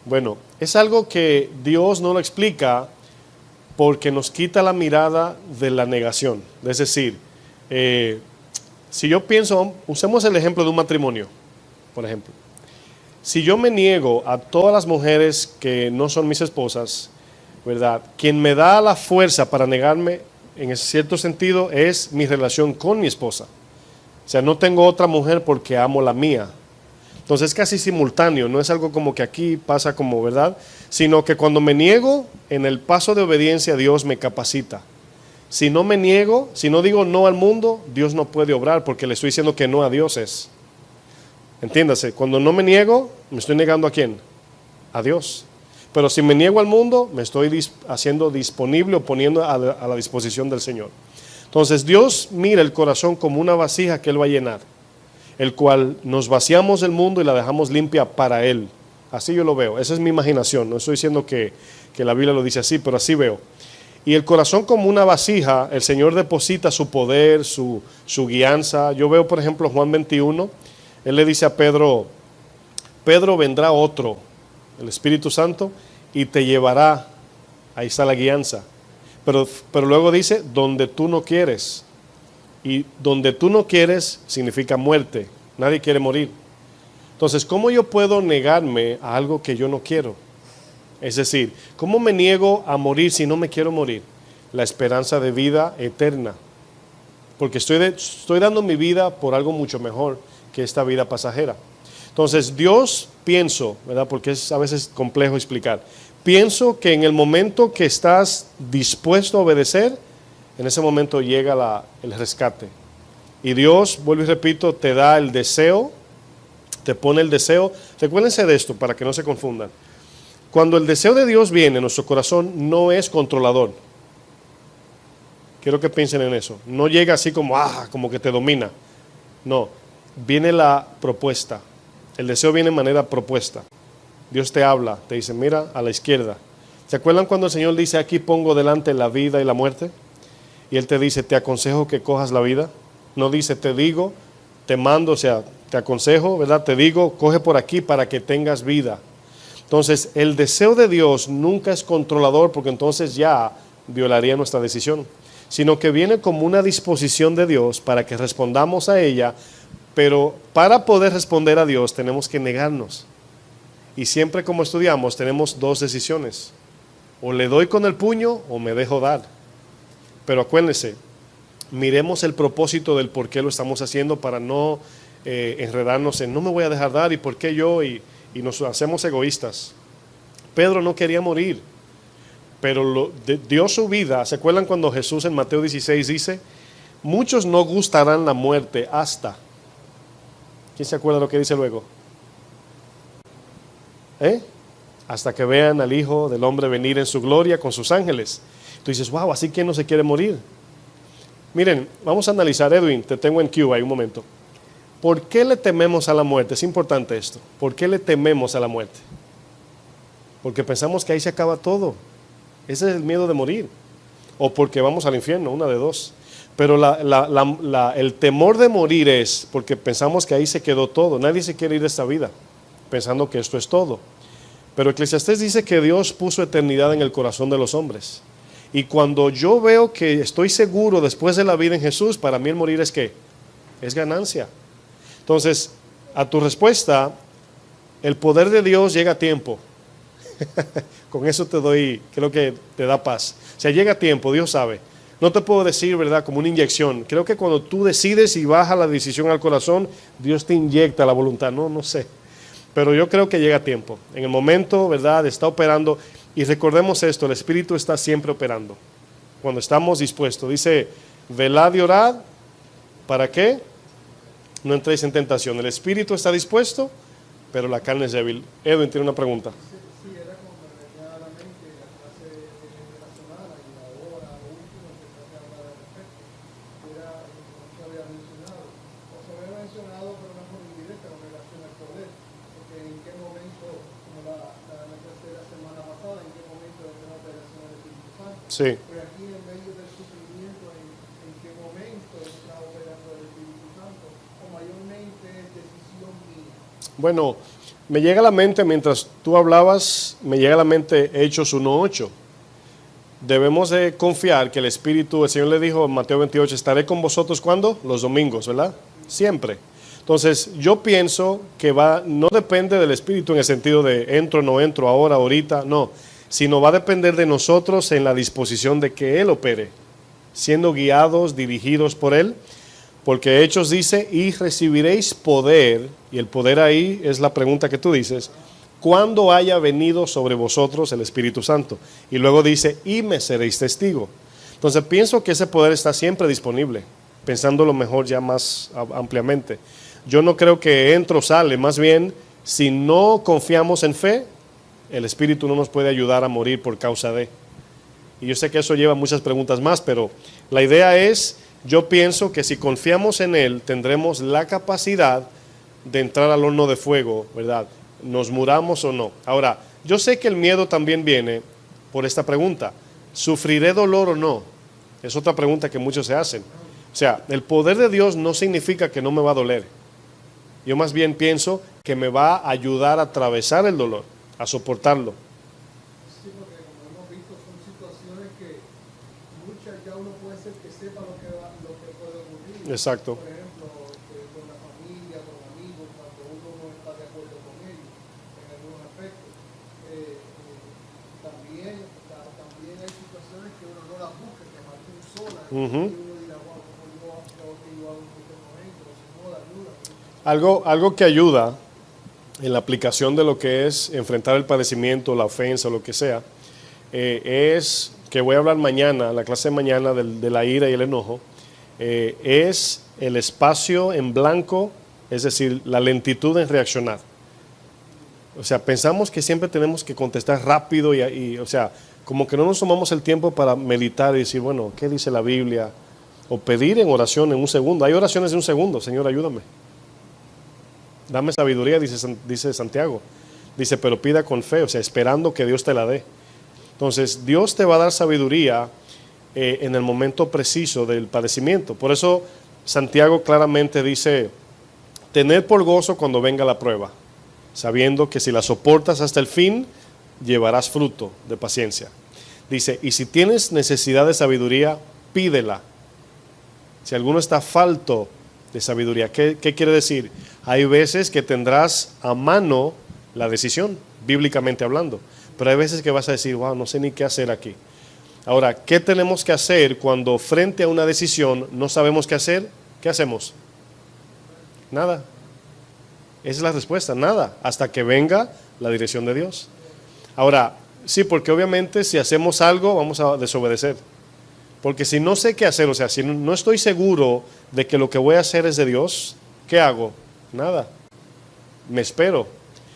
Bueno, es algo que Dios no lo explica porque nos quita la mirada de la negación. Es decir, si yo pienso, usemos el ejemplo de un matrimonio, por ejemplo. Si yo me niego a todas las mujeres que no son mis esposas, ¿verdad? Quien me da la fuerza para negarme, en ese cierto sentido, es mi relación con mi esposa. O sea, no tengo otra mujer porque amo la mía. Entonces es casi simultáneo, no es algo como que aquí pasa como, ¿verdad? Sino que cuando me niego, en el paso de obediencia Dios me capacita. Si no me niego, si no digo no al mundo, Dios no puede obrar porque le estoy diciendo que no a dioses. Entiéndase, cuando no me niego, me estoy negando ¿a quién? A Dios. Pero si me niego al mundo, me estoy haciendo disponible o poniendo a la disposición del Señor. Entonces Dios mira el corazón como una vasija que Él va a llenar, el cual nos vaciamos del mundo y la dejamos limpia para Él. Así yo lo veo, esa es mi imaginación, no estoy diciendo que la Biblia lo dice así, pero así veo. Y el corazón como una vasija, el Señor deposita su poder, su guianza. Yo veo, por ejemplo, Juan 21, Él le dice a Pedro, Pedro, vendrá otro, el Espíritu Santo, y te llevará, ahí está la guianza. Pero luego dice, donde tú no quieres. Y donde tú no quieres significa muerte. Nadie quiere morir. Entonces, ¿cómo yo puedo negarme a algo que yo no quiero? Es decir, ¿cómo me niego a morir si no me quiero morir? La esperanza de vida eterna. porque estoy dando mi vida por algo mucho mejor que esta vida pasajera. Entonces Dios, pienso, ¿verdad? Porque es a veces complejo explicar, pienso que en el momento que estás dispuesto a obedecer, en ese momento llega el rescate. Y Dios, vuelvo y repito, te da el deseo, te pone el deseo. Recuérdense de esto para que no se confundan. Cuando el deseo de Dios viene en nuestro corazón, no es controlador. Quiero que piensen en eso. No llega así como que te domina. No, viene la propuesta. El deseo viene de manera propuesta. Dios te habla, te dice, mira a la izquierda. ¿Se acuerdan cuando el Señor dice, aquí pongo delante la vida y la muerte? Y Él te dice, te aconsejo que cojas la vida. No dice, te digo, te mando, o sea, te aconsejo, ¿verdad? Te digo, coge por aquí para que tengas vida. Entonces, el deseo de Dios nunca es controlador, porque entonces ya violaría nuestra decisión, sino que viene como una disposición de Dios para que respondamos a ella, pero para poder responder a Dios tenemos que negarnos. Y siempre como estudiamos tenemos dos decisiones, o le doy con el puño o me dejo dar. Pero acuérdense, miremos el propósito del por qué lo estamos haciendo para no enredarnos en no me voy a dejar dar y por qué yo, y nos hacemos egoístas. Pedro no quería morir, pero dio su vida. ¿Se acuerdan cuando Jesús en Mateo 16 dice, muchos no gustarán la muerte hasta? ¿Quién se acuerda lo que dice luego? Hasta que vean al Hijo del Hombre venir en su gloria con sus ángeles. Tú dices, wow, así que no se quiere morir. Miren, vamos a analizar, Edwin, te tengo en queue ahí un momento. ¿Por qué le tememos a la muerte? Es importante esto. ¿Por qué le tememos a la muerte? Porque pensamos que ahí se acaba todo. Ese es el miedo de morir. O porque vamos al infierno, una de dos. Pero el temor de morir es porque pensamos que ahí se quedó todo. Nadie se quiere ir de esta vida pensando que esto es todo. Pero Eclesiastés dice que Dios puso eternidad en el corazón de los hombres. Y cuando yo veo que estoy seguro después de la vida en Jesús, para mí el morir es ¿qué? Es ganancia. Entonces, a tu respuesta, el poder de Dios llega a tiempo. Con eso te doy, creo que te da paz. O sea, llega a tiempo, Dios sabe. No te puedo decir, ¿verdad? Como una inyección. Creo que cuando tú decides y baja la decisión al corazón, Dios te inyecta la voluntad. No sé. Pero yo creo que llega a tiempo. En el momento, ¿verdad? Está operando. Y recordemos esto, el Espíritu está siempre operando. Cuando estamos dispuestos. Dice, velad y orad. ¿Para qué? No entréis en tentación. El Espíritu está dispuesto, pero la carne es débil. Edwin tiene una pregunta. Sí, era como me venía a la mente la clase de la semana y ahora lo último que se habla al respecto. Era, no se había mencionado, o se había mencionado, pero no por indirecta en relación al poder. Porque en qué momento, como la clase de la semana pasada, en qué momento de la operación del Espíritu Santo. Sí. Pero aquí en medio del sufrimiento, en qué momento está operando el Espíritu Santo, o mayormente es decisión mía. Bueno, me llega a la mente, mientras tú hablabas, me llega a la mente Hechos 1:8. Debemos de confiar que el Espíritu, el Señor le dijo en Mateo 28, estaré con vosotros ¿cuándo? Los domingos, ¿verdad? Siempre. Entonces, yo pienso que no depende del Espíritu en el sentido de entro, no entro, ahora, ahorita, no. Sino va a depender de nosotros en la disposición de que Él opere, siendo guiados, dirigidos por Él. Porque Hechos dice, y recibiréis poder, y el poder ahí es la pregunta que tú dices, cuando haya venido sobre vosotros el Espíritu Santo. Y luego dice, y me seréis testigo. Entonces pienso que ese poder está siempre disponible, pensándolo mejor ya más ampliamente. Yo no creo que entra o sale, más bien, si no confiamos en fe, el Espíritu no nos puede ayudar a morir por causa de. Y yo sé que eso lleva muchas preguntas más, pero la idea es, yo pienso que si confiamos en Él, tendremos la capacidad de entrar al horno de fuego, ¿verdad? Nos muramos o no. Ahora, yo sé que el miedo también viene por esta pregunta. ¿Sufriré dolor o no? Es otra pregunta que muchos se hacen. O sea, el poder de Dios no significa que no me va a doler. Yo más bien pienso que me va a ayudar a atravesar el dolor, a soportarlo. Sí, porque como hemos visto son situaciones que muchas ya uno puede ser que sepa lo que puede ocurrir. Exacto. Por ejemplo, con la familia, con amigos, cuando uno no está de acuerdo con ellos en algunos aspectos. También hay situaciones que uno no las busca, que marchen solas, y uno dirá, wow, ¿cómo yo que yo hago en este momento, sino la ayuda. Algo que ayuda en la aplicación de lo que es enfrentar el padecimiento, la ofensa, lo que sea, es que voy a hablar mañana, la clase de mañana de la ira y el enojo, es el espacio en blanco, es decir, la lentitud en reaccionar. O sea, pensamos que siempre tenemos que contestar rápido o sea, como que no nos tomamos el tiempo para meditar y decir, bueno, ¿qué dice la Biblia? O pedir en oración en un segundo. Hay oraciones de un segundo, Señor, ayúdame. Dame sabiduría, dice Santiago. Dice, pero pida con fe, o sea, esperando que Dios te la dé. Entonces, Dios te va a dar sabiduría en el momento preciso del padecimiento. Por eso, Santiago claramente dice, tened por gozo cuando venga la prueba, sabiendo que si la soportas hasta el fin, llevarás fruto de paciencia. Dice, y si tienes necesidad de sabiduría, pídela. Si alguno está falto de sabiduría, ¿qué quiere decir? Hay veces que tendrás a mano la decisión, bíblicamente hablando, pero hay veces que vas a decir, wow, no sé ni qué hacer aquí. Ahora, ¿qué tenemos que hacer cuando frente a una decisión no sabemos qué hacer? ¿Qué hacemos? Nada. Esa es la respuesta, nada, hasta que venga la dirección de Dios. Ahora, sí, porque obviamente si hacemos algo vamos a desobedecer. Porque si no sé qué hacer, o sea, si no estoy seguro de que lo que voy a hacer es de Dios, ¿qué hago? Nada. Me espero.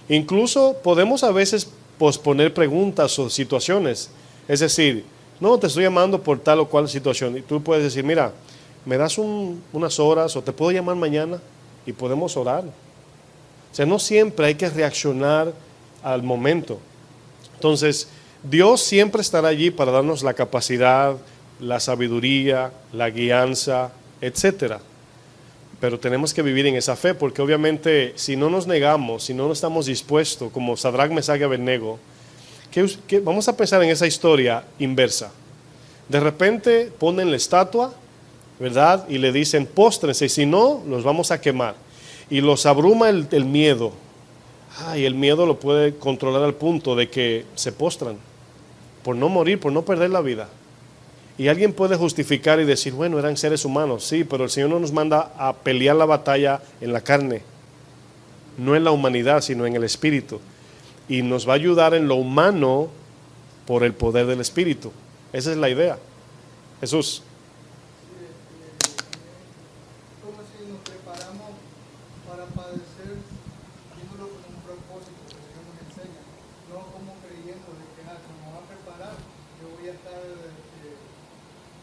Incluso podemos a veces posponer preguntas o situaciones. Es decir, no, te estoy llamando por tal o cual situación. Y tú puedes decir, mira, me das unas horas o te puedo llamar mañana y podemos orar. O sea, no siempre hay que reaccionar al momento. Entonces, Dios siempre estará allí para darnos la capacidad, la sabiduría, la guianza, etcétera. Pero tenemos que vivir en esa fe, porque obviamente si no nos negamos, si no estamos dispuestos, como Sadrach, Mesach y Abednego, vamos a pensar en esa historia inversa. De repente ponen la estatua, ¿verdad? Y le dicen, póstrense, y si no, los vamos a quemar. Y los abruma el miedo. Y el miedo lo puede controlar al punto de que se postran por no morir, por no perder la vida. Y alguien puede justificar y decir, bueno, eran seres humanos, sí, pero el Señor no nos manda a pelear la batalla en la carne, no en la humanidad, sino en el Espíritu. Y nos va a ayudar en lo humano por el poder del Espíritu. Esa es la idea. Jesús. Como si nos preparamos para padecer, viéndolo con un propósito que el Señor nos enseña, no como creyendo de que como me va a preparar, yo voy a estar,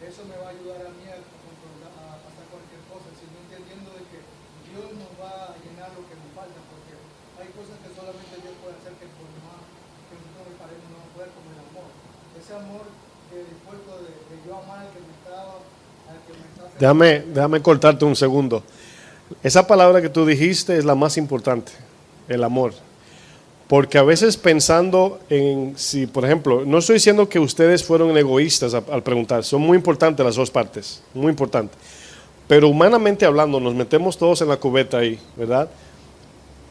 eso me va a ayudar a mí a pasar cualquier cosa, sino entendiendo de que Dios nos va a llenar lo que nos falta, porque hay cosas que solamente Dios puede hacer que por más que nosotros nos paremos no nos puede, como el amor. Ese amor que dispuesto de yo amar al que me estaba, al que me está haciendo. Déjame cortarte un segundo. Esa palabra que tú dijiste es la más importante, el amor. Porque a veces pensando en si, por ejemplo, no estoy diciendo que ustedes fueron egoístas al preguntar, son muy importantes las dos partes, muy importantes. Pero humanamente hablando, nos metemos todos en la cubeta ahí, ¿verdad?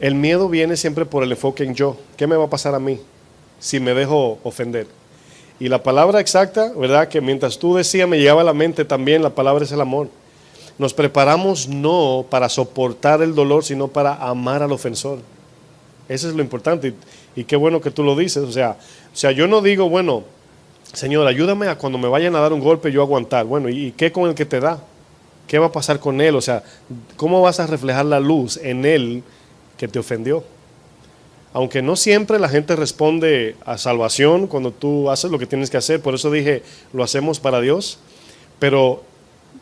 El miedo viene siempre por el enfoque en yo. ¿Qué me va a pasar a mí si me dejo ofender? Y la palabra exacta, ¿verdad? Que mientras tú decías me llegaba a la mente también, la palabra es el amor. Nos preparamos no para soportar el dolor, sino para amar al ofensor. Eso es lo importante y qué bueno que tú lo dices. O sea, yo no digo, bueno, Señor, ayúdame a cuando me vayan a dar un golpe yo aguantar. Bueno, ¿y qué con el que te da? ¿Qué va a pasar con él? O sea, ¿cómo vas a reflejar la luz en él que te ofendió? Aunque no siempre la gente responde a salvación cuando tú haces lo que tienes que hacer. Por eso dije, lo hacemos para Dios. Pero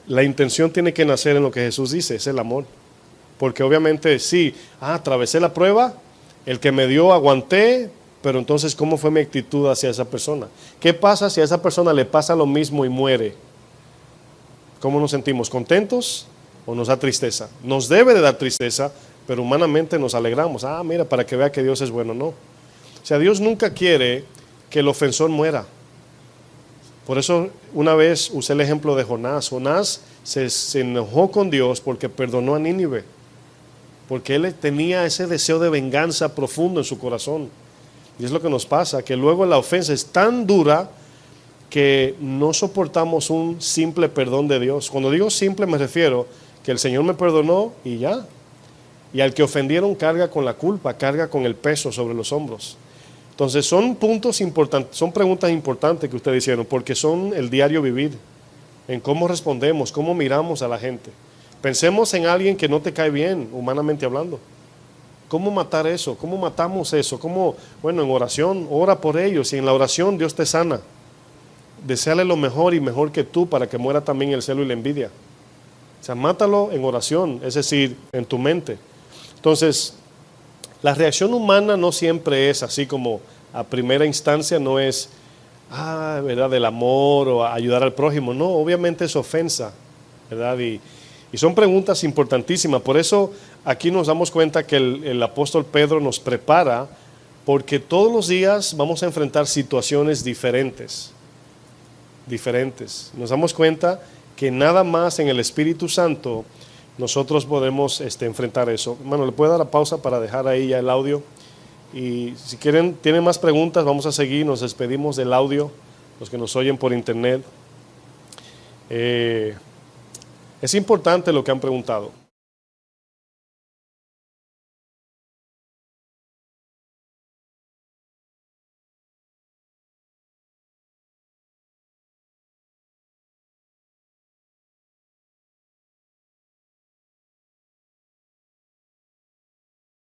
la intención tiene que nacer en lo que Jesús dice, es el amor. Porque obviamente sí, atravesé la prueba, el que me dio aguanté, pero entonces ¿cómo fue mi actitud hacia esa persona? ¿Qué pasa si a esa persona le pasa lo mismo y muere? ¿Cómo nos sentimos? ¿Contentos o nos da tristeza? Nos debe de dar tristeza, pero humanamente nos alegramos. Mira, para que vea que Dios es bueno. No. O sea, Dios nunca quiere que el ofensor muera. Por eso una vez usé el ejemplo de Jonás. Jonás se enojó con Dios porque perdonó a Nínive. Porque él tenía ese deseo de venganza profundo en su corazón. Y es lo que nos pasa, que luego la ofensa es tan dura que no soportamos un simple perdón de Dios. Cuando digo simple me refiero que el Señor me perdonó y ya. Y al que ofendieron carga con la culpa, carga con el peso sobre los hombros. Entonces son puntos importantes, son preguntas importantes que ustedes hicieron, porque son el diario vivir, en cómo respondemos, cómo miramos a la gente. Pensemos en alguien que no te cae bien, humanamente hablando. ¿Cómo matar eso? ¿Cómo matamos eso? ¿Cómo? Bueno, en oración, ora por ellos, y en la oración Dios te sana. Deseale lo mejor y mejor que tú para que muera también el celo y la envidia. O sea, mátalo en oración, es decir, en tu mente. Entonces, la reacción humana no siempre es así como a primera instancia, no es, ¿verdad?, del amor o ayudar al prójimo. No, obviamente es ofensa, ¿verdad? Y son preguntas importantísimas. Por eso aquí nos damos cuenta que el apóstol Pedro nos prepara, porque todos los días vamos a enfrentar situaciones diferentes. Nos damos cuenta que nada más en el Espíritu Santo nosotros podemos enfrentar eso. Bueno, le puedo dar la pausa para dejar ahí ya el audio. Y si quieren, tienen más preguntas, vamos a seguir. Nos despedimos del audio, los que nos oyen por internet. Es importante lo que han preguntado.